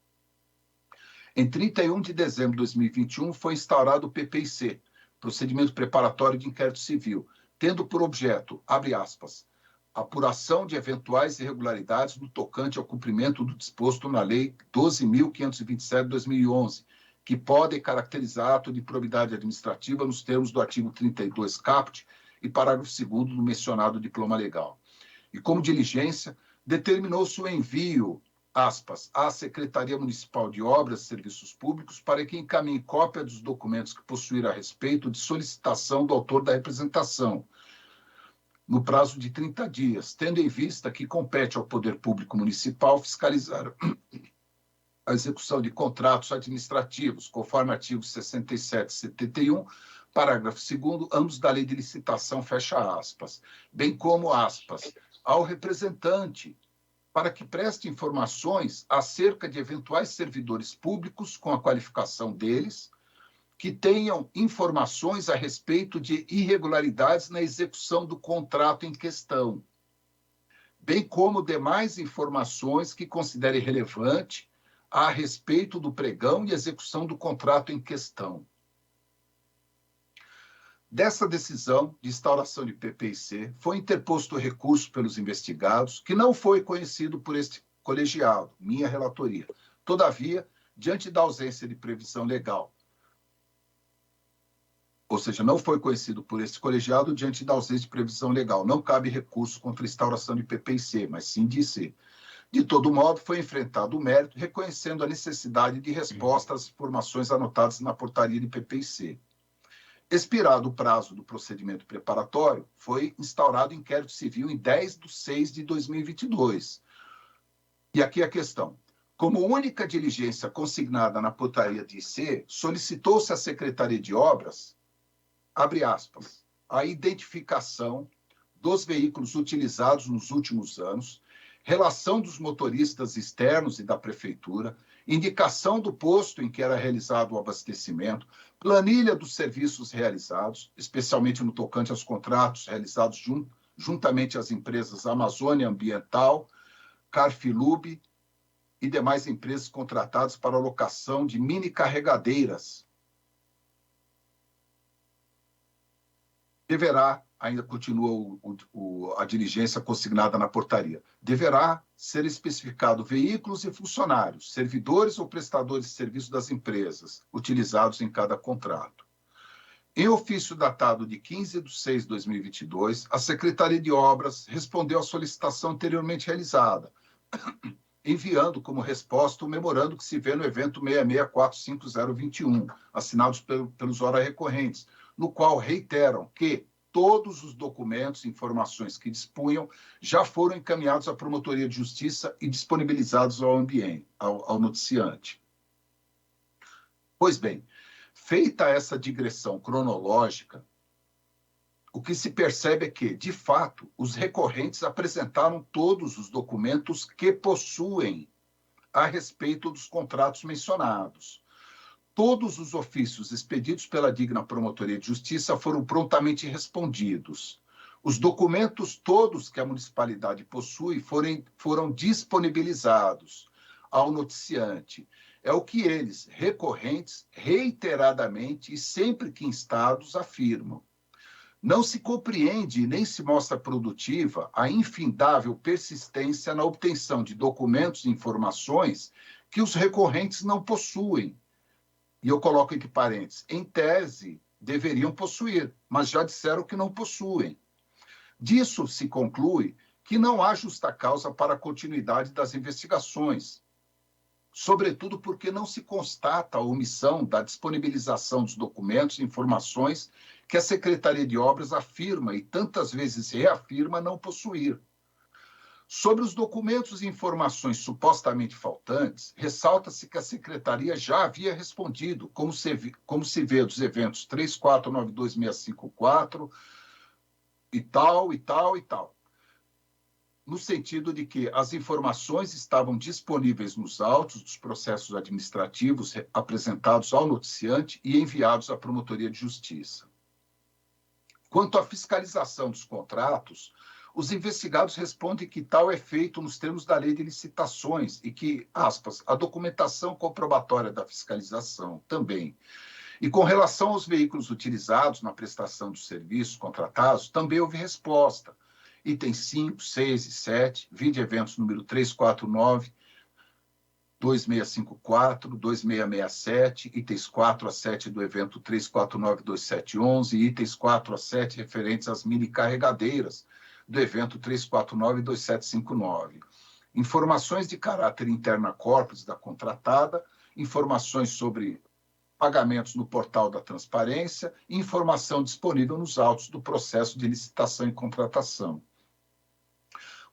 Em 31 de dezembro de 2021, foi instaurado o PPIC, Procedimento Preparatório de Inquérito Civil, tendo por objeto, abre aspas, apuração de eventuais irregularidades no tocante ao cumprimento do disposto na Lei 12.527 de 2011, que podem caracterizar ato de improbidade administrativa nos termos do artigo 32 caput e parágrafo 2º do mencionado diploma legal. E como diligência, determinou-se o envio, aspas, à Secretaria Municipal de Obras e Serviços Públicos para que encaminhe cópia dos documentos que possuíram a respeito de solicitação do autor da representação, no prazo de 30 dias, tendo em vista que compete ao Poder Público Municipal fiscalizar a execução de contratos administrativos, conforme artigos 67 e 71, parágrafo 2º, ambos da Lei de Licitação, fecha aspas, bem como, aspas, ao representante, para que preste informações acerca de eventuais servidores públicos com a qualificação deles, que tenham informações a respeito de irregularidades na execução do contrato em questão, bem como demais informações que considere relevante a respeito do pregão e execução do contrato em questão. Dessa decisão de instauração de PPIC, foi interposto recurso pelos investigados, que não foi conhecido por este colegiado, minha relatoria. Todavia, diante da ausência de previsão legal, ou seja, não foi conhecido por este colegiado diante da ausência de previsão legal, não cabe recurso contra a instauração de PPIC, mas sim de IC. De todo modo, foi enfrentado o mérito, reconhecendo a necessidade de resposta às informações anotadas na portaria de PPIC. Expirado o prazo do procedimento preparatório, foi instaurado inquérito civil em 10/6/2022. E aqui a questão. Como única diligência consignada na portaria de IC, solicitou-se à Secretaria de Obras, abre aspas, a identificação dos veículos utilizados nos últimos anos, relação dos motoristas externos e da Prefeitura, indicação do posto em que era realizado o abastecimento, planilha dos serviços realizados, especialmente no tocante aos contratos realizados juntamente às empresas Amazônia Ambiental, Carfilub e demais empresas contratadas para a locação de mini carregadeiras. Deverá, ainda continua a diligência consignada na portaria, deverá ser especificado veículos e funcionários, servidores ou prestadores de serviço das empresas utilizados em cada contrato. Em ofício datado de 15/6/2022, a Secretaria de Obras respondeu à solicitação anteriormente realizada, enviando como resposta o memorando que se vê no evento 6645/021, assinados pelos ora recorrentes, no qual reiteram que todos os documentos e informações que dispunham já foram encaminhados à Promotoria de Justiça e disponibilizados ao noticiante. Pois bem, feita essa digressão cronológica, o que se percebe é que, de fato, os recorrentes apresentaram todos os documentos que possuem a respeito dos contratos mencionados. Todos os ofícios expedidos pela digna Promotoria de Justiça foram prontamente respondidos. Os documentos todos que a municipalidade possui foram disponibilizados ao noticiante. É o que eles, recorrentes, reiteradamente e sempre que instados, afirmam. Não se compreende e nem se mostra produtiva a infindável persistência na obtenção de documentos e informações que os recorrentes não possuem. E eu coloco entre parênteses, em tese, deveriam possuir, mas já disseram que não possuem. Disso se conclui que não há justa causa para a continuidade das investigações, sobretudo porque não se constata a omissão da disponibilização dos documentos e informações que a Secretaria de Obras afirma e tantas vezes reafirma não possuir. Sobre os documentos e informações supostamente faltantes, ressalta-se que a Secretaria já havia respondido, como se vê dos eventos 3492-654 e tal, e tal, e tal, no sentido de que as informações estavam disponíveis nos autos dos processos administrativos apresentados ao noticiante e enviados à Promotoria de Justiça. Quanto à fiscalização dos contratos, os investigados respondem que tal é feito nos termos da Lei de Licitações e que, aspas, a documentação comprobatória da fiscalização também. E com relação aos veículos utilizados na prestação dos serviços contratados, também houve resposta. Itens 5, 6 e 7, vide eventos número 349, 2654, 2667, itens 4 a 7 do evento 349-2711 e itens 4 a 7 referentes às mini carregadeiras do evento 349-2759. Informações de caráter interna corpus da contratada, informações sobre pagamentos no portal da transparência e informação disponível nos autos do processo de licitação e contratação.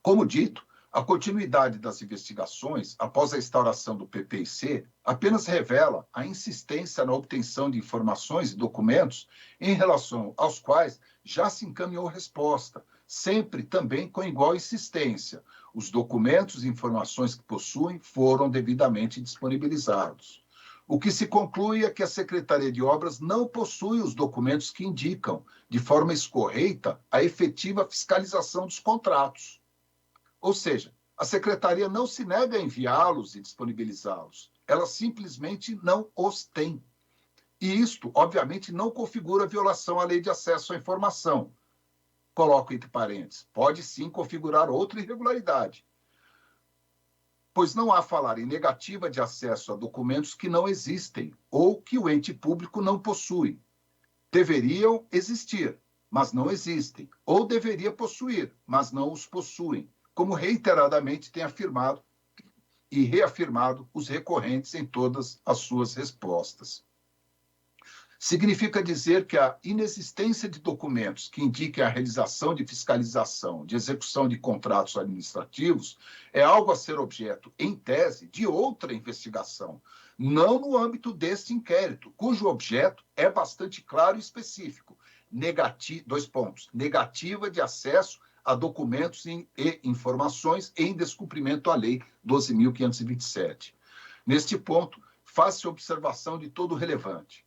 Como dito, a continuidade das investigações, após a instauração do PPIC, apenas revela a insistência na obtenção de informações e documentos em relação aos quais já se encaminhou resposta, sempre também com igual insistência. Os documentos e informações que possuem foram devidamente disponibilizados. O que se conclui é que a Secretaria de Obras não possui os documentos que indicam, de forma escorreita, a efetiva fiscalização dos contratos. Ou seja, a Secretaria não se nega a enviá-los e disponibilizá-los. Ela simplesmente não os tem. E isto, obviamente, não configura violação à Lei de Acesso à Informação. Coloco entre parênteses. Pode sim configurar outra irregularidade, pois não há falar em negativa de acesso a documentos que não existem ou que o ente público não possui. Deveriam existir, mas não existem. Ou deveria possuir, mas não os possuem, como reiteradamente tem afirmado e reafirmado os recorrentes em todas as suas respostas. significa dizer que a inexistência de documentos que indiquem a realização de fiscalização, de execução de contratos administrativos, é algo a ser objeto, em tese, de outra investigação, não no âmbito deste inquérito, cujo objeto é bastante claro e específico. Dois pontos. Negativa de acesso a documentos e informações em descumprimento à Lei 12.527. Neste ponto, faz-se observação de todo relevante.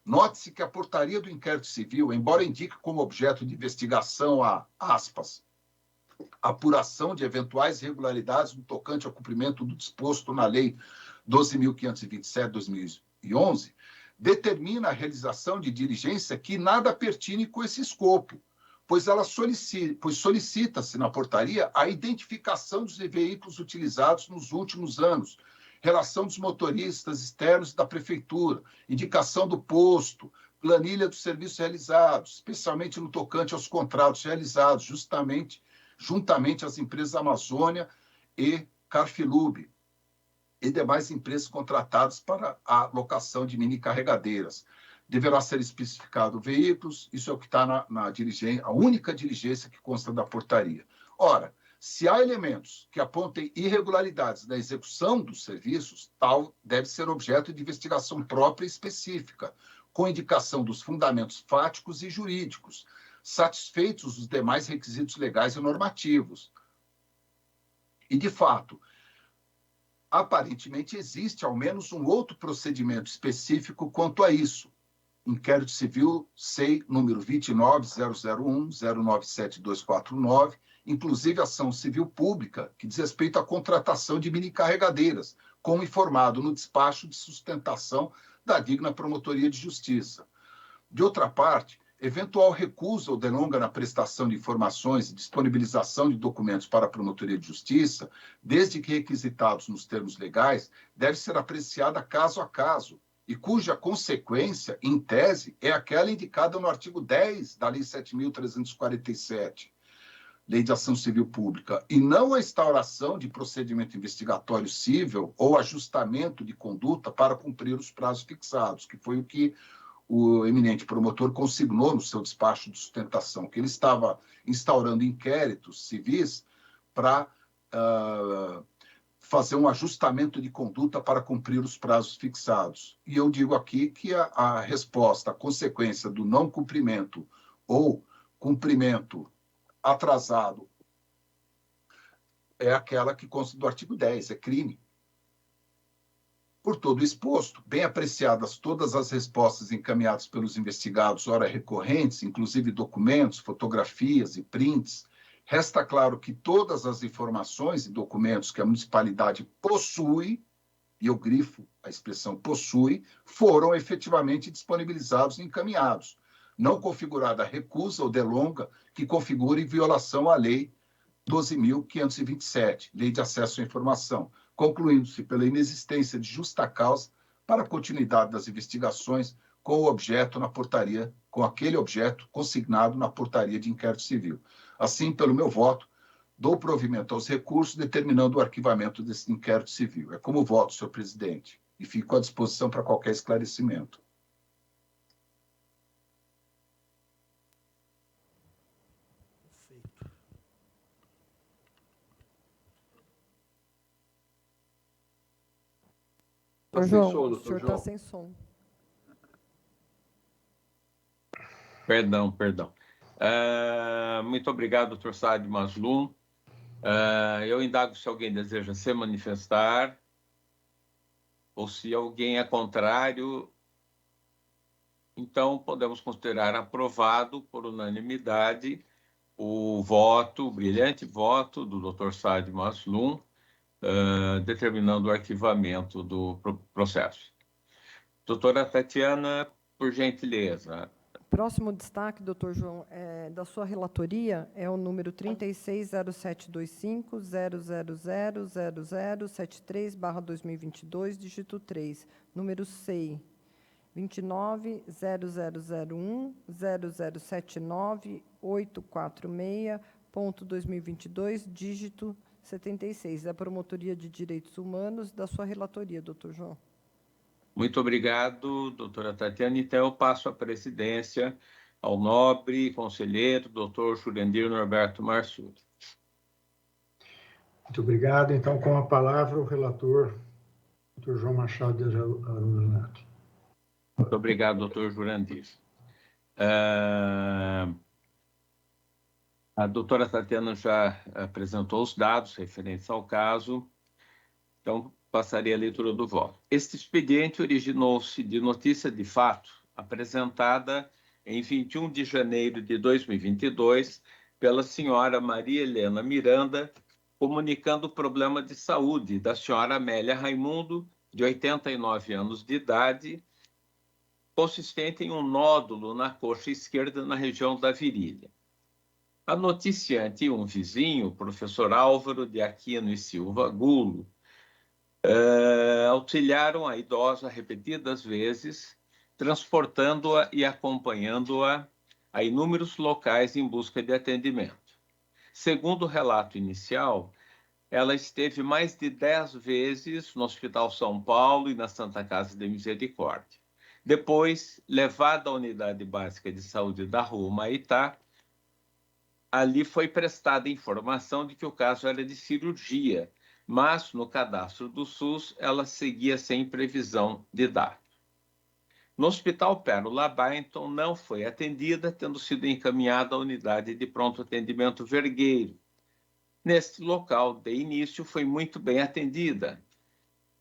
Note-se que a portaria do inquérito civil, embora indique como objeto de investigação a, aspas, apuração de eventuais irregularidades no tocante ao cumprimento do disposto na Lei 12.527/2011, determina a realização de diligência que nada pertine com esse escopo, pois solicita-se na portaria a identificação dos veículos utilizados nos últimos anos, relação dos motoristas externos da prefeitura, indicação do posto, planilha dos serviços realizados, especialmente no tocante aos contratos realizados, juntamente às empresas Amazônia e Carfilube, e demais empresas contratadas para a locação de mini carregadeiras. Deverá ser especificado veículos, isso é o que está na diligência, a única diligência que consta da portaria. Ora, se há elementos que apontem irregularidades na execução dos serviços, tal deve ser objeto de investigação própria e específica, com indicação dos fundamentos fáticos e jurídicos, satisfeitos os demais requisitos legais e normativos. E, de fato, aparentemente existe ao menos um outro procedimento específico quanto a isso. Inquérito Civil SEI número 29001-097249, inclusive ação civil pública, que diz respeito à contratação de mini-carregadeiras, como informado no despacho de sustentação da digna Promotoria de Justiça. De outra parte, eventual recusa ou delonga na prestação de informações e disponibilização de documentos para a Promotoria de Justiça, desde que requisitados nos termos legais, deve ser apreciada caso a caso, e cuja consequência, em tese, é aquela indicada no artigo 10 da Lei 7.347, Lei de Ação Civil Pública, e não a instauração de procedimento investigatório cível ou ajustamento de conduta para cumprir os prazos fixados, que foi o que o eminente promotor consignou no seu despacho de sustentação, que ele estava instaurando inquéritos civis para fazer um ajustamento de conduta para cumprir os prazos fixados. E eu digo aqui que a resposta, a consequência do não cumprimento ou cumprimento atrasado é aquela que consta do artigo 10, é crime. Por todo o exposto, bem apreciadas todas as respostas encaminhadas pelos investigados, ora recorrentes, inclusive documentos, fotografias e prints, resta claro que todas as informações e documentos que a municipalidade possui, e eu grifo a expressão possui, foram efetivamente disponibilizados e encaminhados, não configurada recusa ou delonga que configure violação à Lei 12.527, Lei de Acesso à Informação, concluindo-se pela inexistência de justa causa para a continuidade das investigações com o objeto na portaria, com aquele objeto consignado na portaria de inquérito civil. Assim, pelo meu voto, dou provimento aos recursos, determinando o arquivamento desse inquérito civil. É como voto, senhor presidente, e fico à disposição para qualquer esclarecimento. João, o senhor está sem som. Perdão. Muito obrigado, doutor Saad Maslum. Eu indago se alguém deseja se manifestar ou se alguém é contrário. Então, podemos considerar aprovado por unanimidade o brilhante voto do doutor Saad Maslum, determinando o arquivamento do processo. Doutora Tatiana, por gentileza. Próximo destaque, doutor João, da sua relatoria é o número 360725.0000073/2022, dígito 3, número SEI 29.0001.0079846.2022, dígito 76, da Promotoria de Direitos Humanos, da sua relatoria, doutor João. Muito obrigado, doutora Tatiana. Então, eu passo a presidência ao nobre conselheiro, doutor Jurandir Norberto Marçudo. Muito obrigado. Então, com a palavra, o relator, doutor João Machado de Araújo Neto. Muito obrigado, doutor Jurandir. A doutora Tatiana já apresentou os dados referentes ao caso, então passaria a leitura do voto. Este expediente originou-se de notícia de fato apresentada em 21 de janeiro de 2022 pela senhora Maria Helena Miranda, comunicando o problema de saúde da senhora Amélia Raimundo, de 89 anos de idade, consistente em um nódulo na coxa esquerda na região da virilha. A noticiante e um vizinho, o professor Álvaro de Aquino e Silva Gulo, auxiliaram a idosa repetidas vezes, transportando-a e acompanhando-a a inúmeros locais em busca de atendimento. Segundo o relato inicial, ela esteve mais de 10 vezes no Hospital São Paulo e na Santa Casa de Misericórdia. Depois, levada à Unidade Básica de Saúde da Rua Humaitá, ali foi prestada informação de que o caso era de cirurgia, mas no cadastro do SUS ela seguia sem previsão de data. No Hospital Pérola Bainton não foi atendida, tendo sido encaminhada à Unidade de Pronto Atendimento Vergueiro. Neste local, de início, foi muito bem atendida.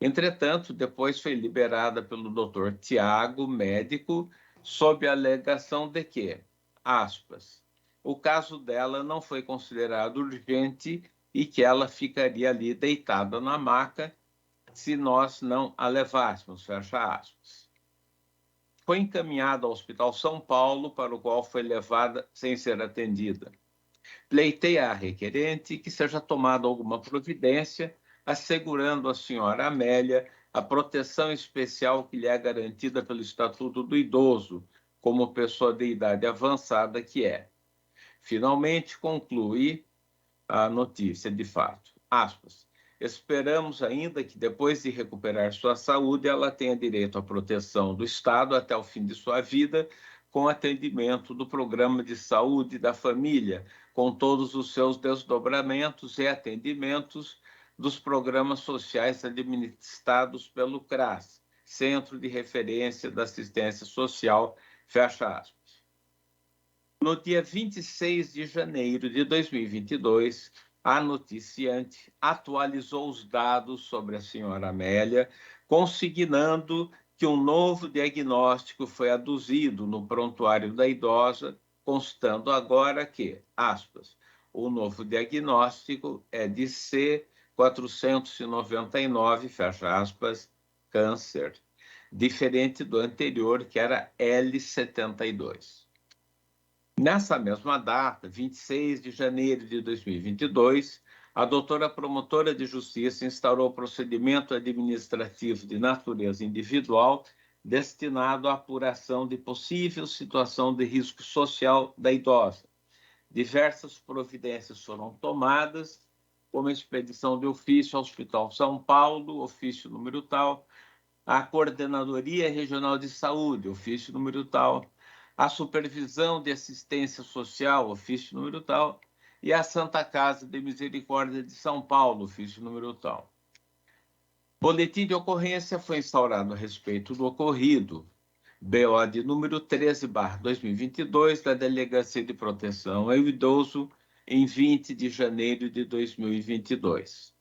Entretanto, depois foi liberada pelo Dr. Tiago, médico, sob a alegação de que, aspas, o caso dela não foi considerado urgente e que ela ficaria ali deitada na maca se nós não a levássemos, fecha aspas. Foi encaminhada ao Hospital São Paulo, para o qual foi levada sem ser atendida. Pleiteia a requerente que seja tomada alguma providência, assegurando à senhora Amélia a proteção especial que lhe é garantida pelo Estatuto do Idoso, como pessoa de idade avançada que é. Finalmente, conclui a notícia de fato. Aspas. Esperamos ainda que, depois de recuperar sua saúde, ela tenha direito à proteção do Estado até o fim de sua vida, com atendimento do Programa de Saúde da Família, com todos os seus desdobramentos e atendimentos dos programas sociais administrados pelo CRAS, Centro de Referência da Assistência Social, fecha aspas. No dia 26 de janeiro de 2022, a noticiante atualizou os dados sobre a senhora Amélia, consignando que um novo diagnóstico foi aduzido no prontuário da idosa, constando agora que, aspas, o novo diagnóstico é de C499, fecha aspas, câncer, diferente do anterior, que era L72. Nessa mesma data, 26 de janeiro de 2022, a doutora promotora de justiça instaurou procedimento administrativo de natureza individual destinado à apuração de possível situação de risco social da idosa. Diversas providências foram tomadas, como a expedição de ofício ao Hospital São Paulo, ofício número tal, à Coordenadoria Regional de Saúde, ofício número tal, a Supervisão de Assistência Social, ofício número tal, e a Santa Casa de Misericórdia de São Paulo, ofício número tal. Boletim de ocorrência foi instaurado a respeito do ocorrido, BO de número 13/2022, da Delegacia de Proteção ao Idoso, em 20 de janeiro de 2022.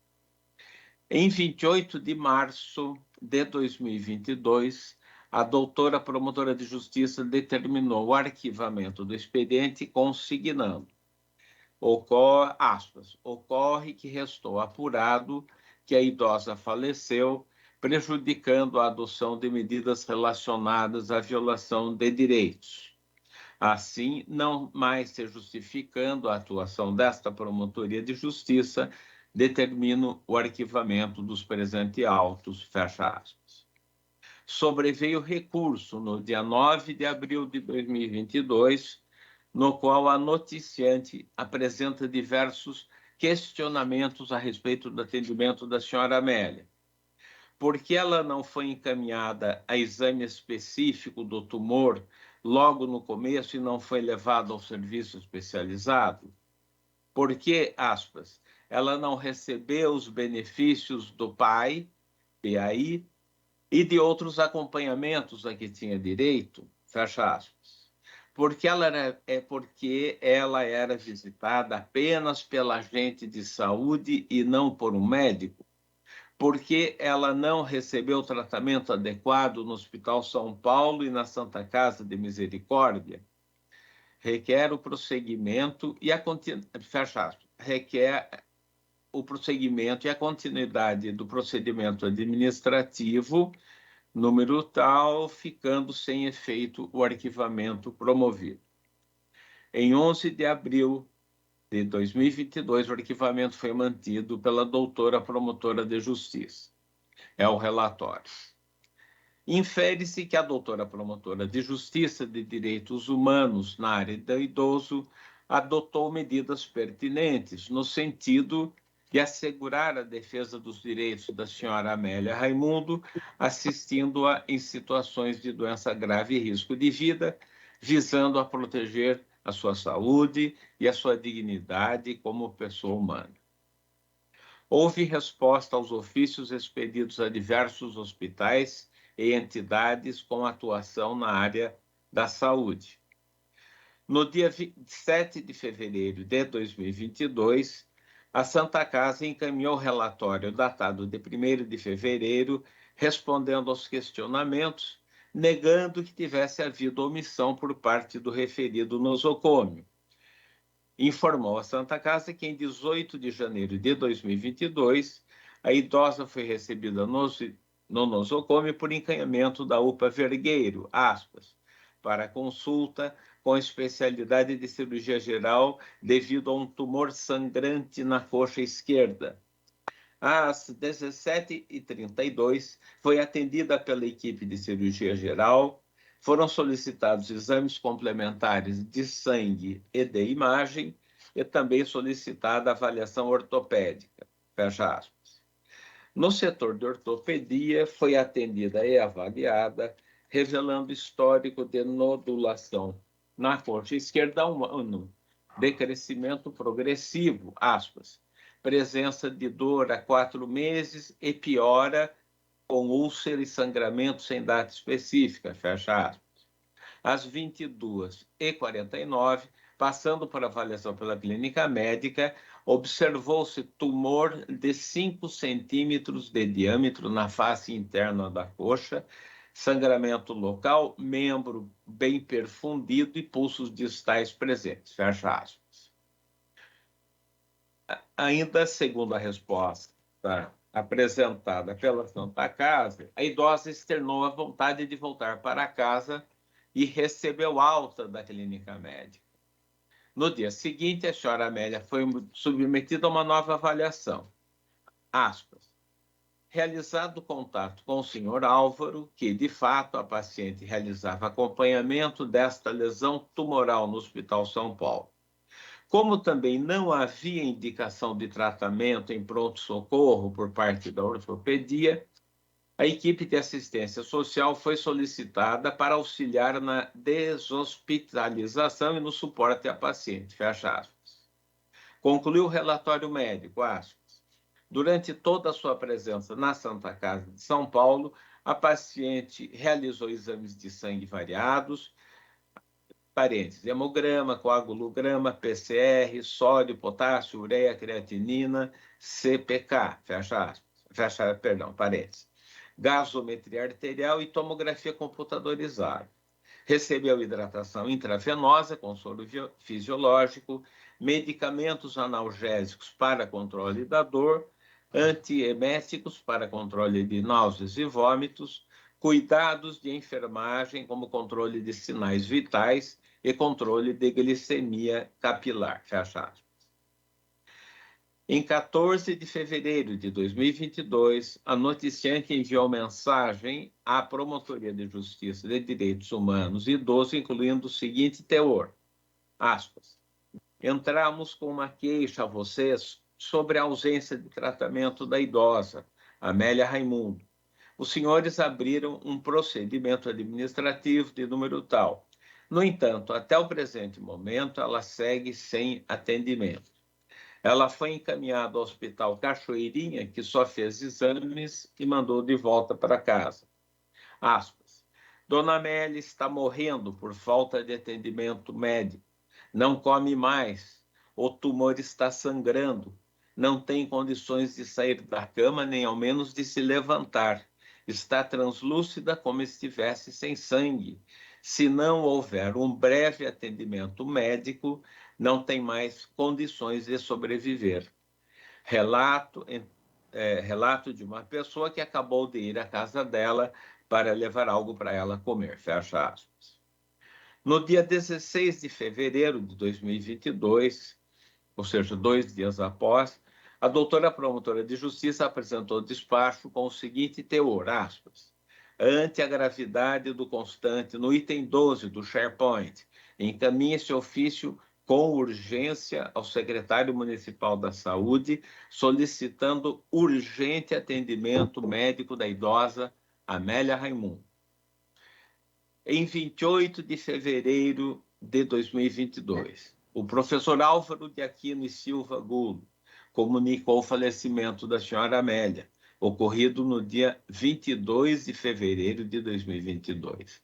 Em 28 de março de 2022, a doutora promotora de justiça determinou o arquivamento do expediente, consignando, ocorre que restou apurado que a idosa faleceu, prejudicando a adoção de medidas relacionadas à violação de direitos. Assim, não mais se justificando a atuação desta promotoria de justiça, determino o arquivamento dos presentes autos, fecha aspas. Sobreveio recurso no dia 9 de abril de 2022, no qual a noticiante apresenta diversos questionamentos a respeito do atendimento da senhora Amélia. porque ela não foi encaminhada a exame específico do tumor logo no começo e não foi levada ao serviço especializado? Porque, aspas, ela não recebeu os benefícios do pai, PAI, e de outros acompanhamentos a que tinha direito, fecha aspas. Porque ela era visitada apenas pela agente de saúde e não por um médico? Porque ela não recebeu tratamento adequado no Hospital São Paulo e na Santa Casa de Misericórdia? Requer o prosseguimento e fecha aspas, requer o prosseguimento e a continuidade do procedimento administrativo, número tal, ficando sem efeito o arquivamento promovido. Em 11 de abril de 2022, o arquivamento foi mantido pela doutora promotora de justiça. É o relatório. Infere-se que a doutora promotora de justiça de direitos humanos na área do idoso adotou medidas pertinentes no sentido de assegurar a defesa dos direitos da senhora Amélia Raimundo, assistindo-a em situações de doença grave e risco de vida, visando a proteger a sua saúde e a sua dignidade como pessoa humana. Houve resposta aos ofícios expedidos a diversos hospitais e entidades com atuação na área da saúde. No dia 27 de fevereiro de 2022, a Santa Casa encaminhou relatório datado de 1º de fevereiro, respondendo aos questionamentos, negando que tivesse havido omissão por parte do referido nosocômio. Informou a Santa Casa que em 18 de janeiro de 2022, a idosa foi recebida no nosocômio por encaminhamento da UPA Vergueiro, aspas, para consulta com especialidade de cirurgia geral devido a um tumor sangrante na coxa esquerda. Às 17h32, foi atendida pela equipe de cirurgia geral, foram solicitados exames complementares de sangue e de imagem e também solicitada avaliação ortopédica, fecha aspas. No setor de ortopedia, foi atendida e avaliada, revelando histórico de nodulação na coxa esquerda há 1 ano, decrescimento progressivo, aspas, presença de dor há 4 meses e piora com úlcera e sangramento sem data específica, fecha aspas. Às 22h49, passando por avaliação pela clínica médica, observou-se tumor de 5 centímetros de diâmetro na face interna da coxa, sangramento local, membro bem perfundido e pulsos distais presentes, fecha aspas. Ainda segundo a resposta apresentada pela Santa Casa, a idosa externou a vontade de voltar para casa e recebeu alta da clínica médica. No dia seguinte, a senhora Amélia foi submetida a uma nova avaliação. Aspas. Realizado contato com o senhor Álvaro, que, de fato, a paciente realizava acompanhamento desta lesão tumoral no Hospital São Paulo. Como também não havia indicação de tratamento em pronto-socorro por parte da ortopedia, a equipe de assistência social foi solicitada para auxiliar na deshospitalização e no suporte à paciente, fecha aspas. Concluiu o relatório médico, aspas. Durante toda a sua presença na Santa Casa de São Paulo, a paciente realizou exames de sangue variados, parênteses, hemograma, coagulograma, PCR, sódio, potássio, ureia, creatinina, CPK, parênteses, gasometria arterial e tomografia computadorizada. Recebeu hidratação intravenosa com soro fisiológico, medicamentos analgésicos para controle da dor, antieméticos para controle de náuseas e vômitos, cuidados de enfermagem como controle de sinais vitais e controle de glicemia capilar, fecha aspas. Em 14 de fevereiro de 2022, a noticiante enviou mensagem à Promotoria de Justiça de Direitos Humanos e Idoso, incluindo o seguinte teor, aspas, entramos com uma queixa a vocês sobre a ausência de tratamento da idosa, Amélia Raimundo, os senhores abriram um procedimento administrativo de número tal. No entanto, até o presente momento, ela segue sem atendimento. Ela foi encaminhada ao Hospital Cachoeirinha, que só fez exames e mandou de volta para casa. Aspas. Dona Amélia está morrendo por falta de atendimento médico. Não come mais. O tumor está sangrando. Não tem condições de sair da cama, nem ao menos de se levantar. Está translúcida como se estivesse sem sangue. Se não houver um breve atendimento médico, não tem mais condições de sobreviver. Relato de uma pessoa que acabou de ir à casa dela para levar algo para ela comer. Fecha aspas. No dia 16 de fevereiro de 2022, ou seja, 2 dias após, a doutora promotora de justiça apresentou despacho com o seguinte teor, aspas, ante a gravidade do constante no item 12 do SharePoint, encaminhe esse ofício com urgência ao secretário municipal da Saúde, solicitando urgente atendimento médico da idosa Amélia Raimundo. Em 28 de fevereiro de 2022, o professor Álvaro de Aquino e Silva Gulo comunicou o falecimento da senhora Amélia, ocorrido no dia 22 de fevereiro de 2022.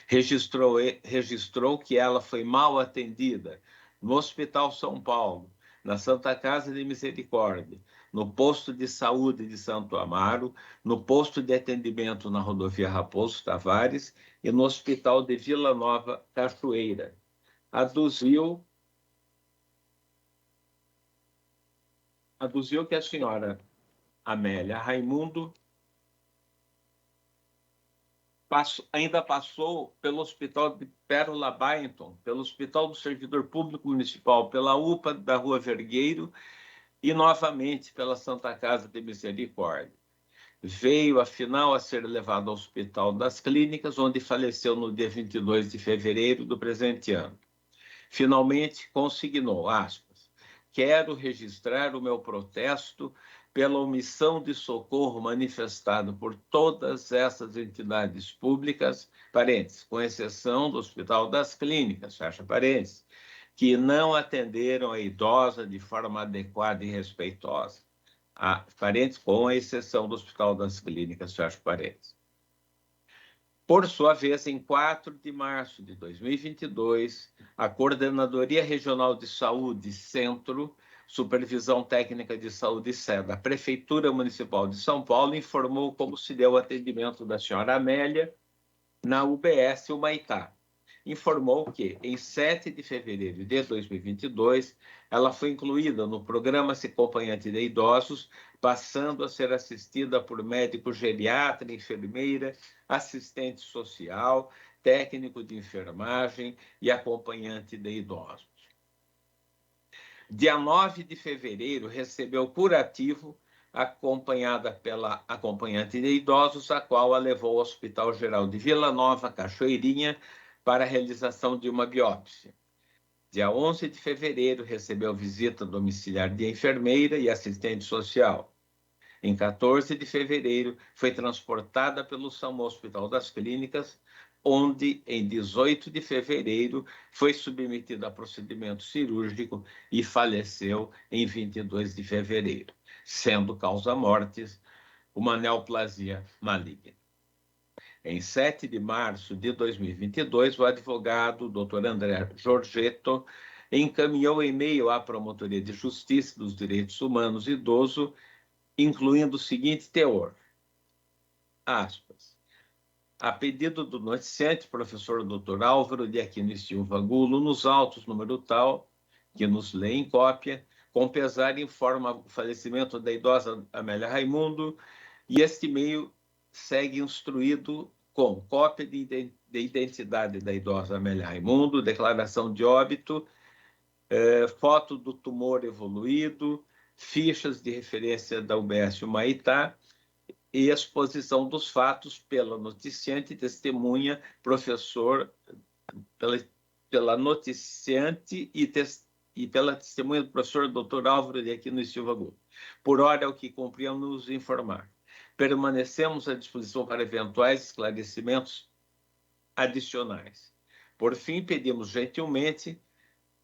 Registrou que ela foi mal atendida no Hospital São Paulo, na Santa Casa de Misericórdia, no posto de saúde de Santo Amaro, no posto de atendimento na rodovia Raposo Tavares e no Hospital de Vila Nova Cachoeira. Aduziu que a senhora Amélia Raimundo ainda passou pelo Hospital de Pérola Byington, pelo Hospital do Servidor Público Municipal, pela UPA da Rua Vergueiro e, novamente, pela Santa Casa de Misericórdia. Veio, afinal, a ser levado ao Hospital das Clínicas, onde faleceu no dia 22 de fevereiro do presente ano. Finalmente, consignou, aspas, quero registrar o meu protesto pela omissão de socorro manifestado por todas essas entidades públicas, parênteses, com exceção do Hospital das Clínicas, fecha parênteses, que não atenderam a idosa de forma adequada e respeitosa. Parênteses, com exceção do Hospital das Clínicas, fecha parênteses. Por sua vez, em 4 de março de 2022, a Coordenadoria Regional de Saúde Centro, Supervisão Técnica de Saúde SED, da Prefeitura Municipal de São Paulo, informou como se deu o atendimento da senhora Amélia na UBS Humaitá. Informou que, em 7 de fevereiro de 2022, ela foi incluída no programa acompanhante de idosos, passando a ser assistida por médico geriatra, enfermeira, assistente social, técnico de enfermagem e acompanhante de idosos. Dia 9 de fevereiro, recebeu curativo, acompanhada pela acompanhante de idosos, a qual a levou ao Hospital Geral de Vila Nova, Cachoeirinha, para a realização de uma biópsia. Dia 11 de fevereiro, recebeu visita domiciliar de enfermeira e assistente social. Em 14 de fevereiro, foi transportada pelo SAMU Hospital das Clínicas, onde, em 18 de fevereiro, foi submetida a procedimento cirúrgico e faleceu em 22 de fevereiro, sendo causa mortis uma neoplasia maligna. Em 7 de março de 2022, o advogado Dr. André Giorgetto encaminhou e-mail à Promotoria de Justiça dos Direitos Humanos Idoso, incluindo o seguinte teor, aspas, a pedido do noticiante, professor Dr. Álvaro de Aquino e Silva Gulo, nos autos número tal, que nos lê em cópia, com pesar informa o falecimento da idosa Amélia Raimundo, e este e-mail segue instruído com cópia de identidade da idosa Amélia Raimundo, declaração de óbito, foto do tumor evoluído, fichas de referência da UBS Humaitá e exposição dos fatos pela noticiante, testemunha, professor, pela noticiante e pela testemunha do professor Dr. Álvaro de Aquino e Silva Gulo. Por hora, é o que cumpriam nos informar. Permanecemos à disposição para eventuais esclarecimentos adicionais. Por fim, pedimos gentilmente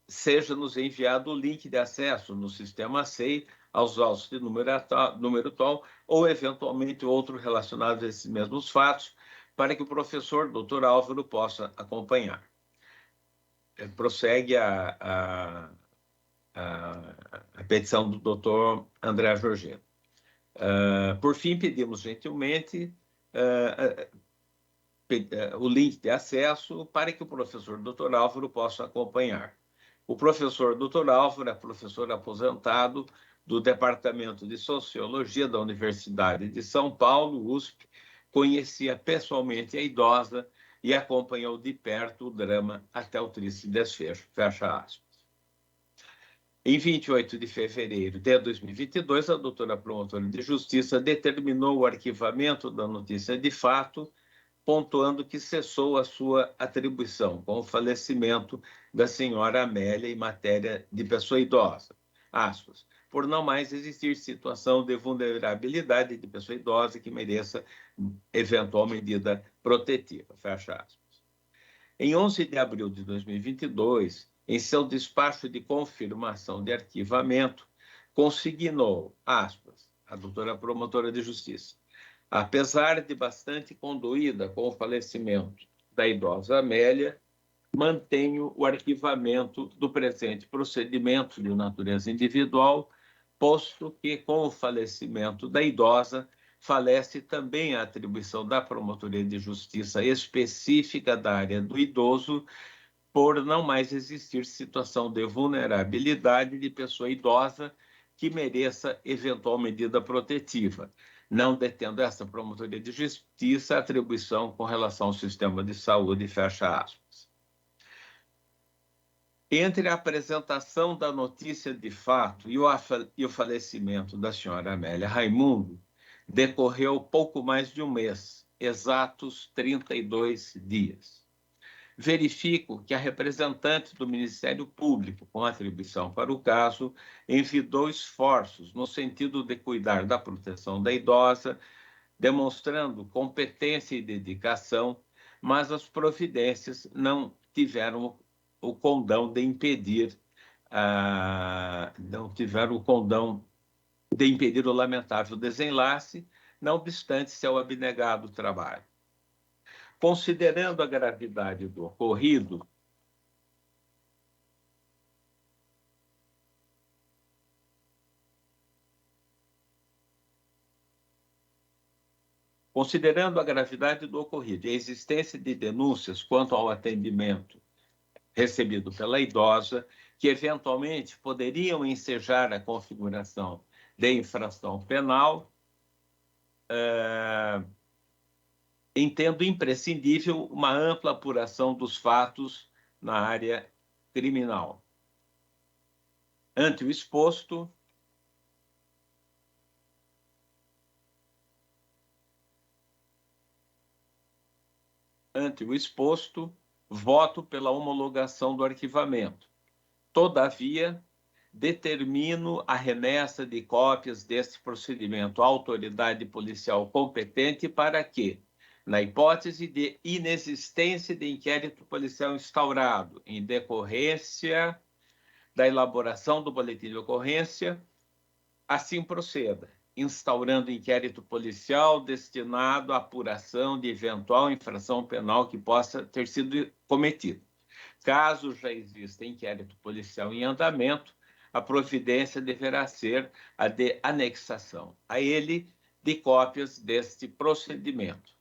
seja-nos enviado o link de acesso no sistema SEI aos autos de número tal ou, eventualmente, outro relacionado a esses mesmos fatos, para que o professor Dr. Álvaro possa acompanhar. Prossegue a petição do Dr. André Jorgeno. Por fim, pedimos gentilmente o link de acesso para que o professor Dr. Álvaro possa acompanhar. O professor Dr. Álvaro é professor aposentado do Departamento de Sociologia da Universidade de São Paulo, USP, conhecia pessoalmente a idosa e acompanhou de perto o drama até o triste desfecho. Fecha aspas. Em 28 de fevereiro de 2022, a doutora promotora de justiça determinou o arquivamento da notícia de fato, pontuando que cessou a sua atribuição com o falecimento da senhora Amélia em matéria de pessoa idosa, aspas, por não mais existir situação de vulnerabilidade de pessoa idosa que mereça eventual medida protetiva, fecha aspas. Em 11 de abril de 2022, em seu despacho de confirmação de arquivamento, consignou, aspas, a doutora promotora de justiça, apesar de bastante condoída com o falecimento da idosa Amélia, mantenho o arquivamento do presente procedimento de natureza individual, posto que, com o falecimento da idosa, falece também a atribuição da Promotoria de Justiça específica da área do idoso, por não mais existir situação de vulnerabilidade de pessoa idosa que mereça eventual medida protetiva, não detendo essa Promotoria de Justiça atribuição com relação ao sistema de saúde, fecha aspas. Entre a apresentação da notícia de fato e o falecimento da senhora Amélia Raimundo, decorreu pouco mais de um mês, exatos 32 dias. Verifico que a representante do Ministério Público, com atribuição para o caso, envidou esforços no sentido de cuidar da proteção da idosa, demonstrando competência e dedicação, mas as providências não tiveram o condão de impedir, o lamentável desenlace, não obstante seu abnegado trabalho. Considerando a gravidade do ocorrido, e a existência de denúncias quanto ao atendimento recebido pela idosa, que eventualmente poderiam ensejar a configuração de infração penal, entendo imprescindível uma ampla apuração dos fatos na área criminal. Ante o exposto, voto pela homologação do arquivamento. Todavia, determino a remessa de cópias deste procedimento à autoridade policial competente para que, na hipótese de inexistência de inquérito policial instaurado em decorrência da elaboração do boletim de ocorrência, assim proceda, instaurando inquérito policial destinado à apuração de eventual infração penal que possa ter sido cometida. Caso já exista inquérito policial em andamento, a providência deverá ser a de anexação a ele de cópias deste procedimento.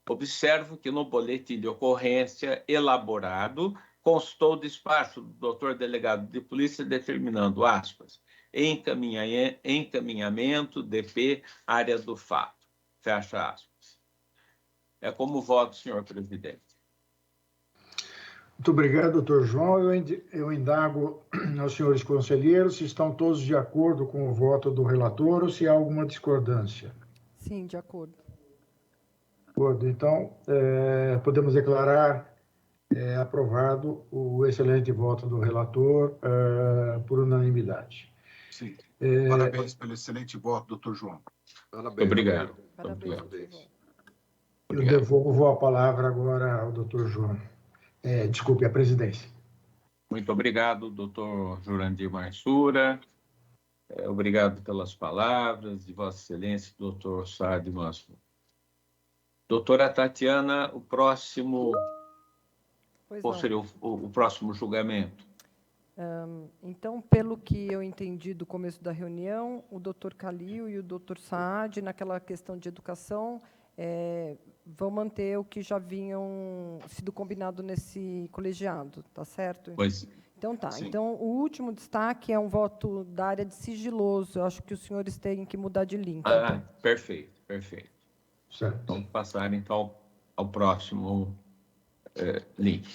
Observo que no boletim de ocorrência elaborado constou o despacho do doutor delegado de polícia determinando, aspas, encaminhamento, DP, área do fato, fecha aspas. É como voto, senhor presidente. Muito obrigado, doutor João. Eu indago aos senhores conselheiros se estão todos de acordo com o voto do relator ou se há alguma discordância. Sim, de acordo. Então, podemos declarar aprovado o excelente voto do relator por unanimidade. Sim. Parabéns pelo excelente voto, doutor João. Parabéns. Obrigado. Parabéns. Parabéns. Eu devolvo a palavra agora ao doutor João. Desculpe, a presidência. Muito obrigado, doutor Jurandir Mansura. Obrigado pelas palavras de Vossa Excelência, doutor Saad Mansur. Doutora Tatiana, qual seria o próximo julgamento? Então, pelo que eu entendi do começo da reunião, o doutor Calil e o doutor Saad, naquela questão de educação, vão manter o que já haviam sido combinado nesse colegiado, tá certo? Pois. Então, tá. Sim. Então, o último destaque é um voto da área de sigiloso. Eu acho que os senhores têm que mudar de link. Perfeito, perfeito. Certo. Vamos passar, então, ao próximo link.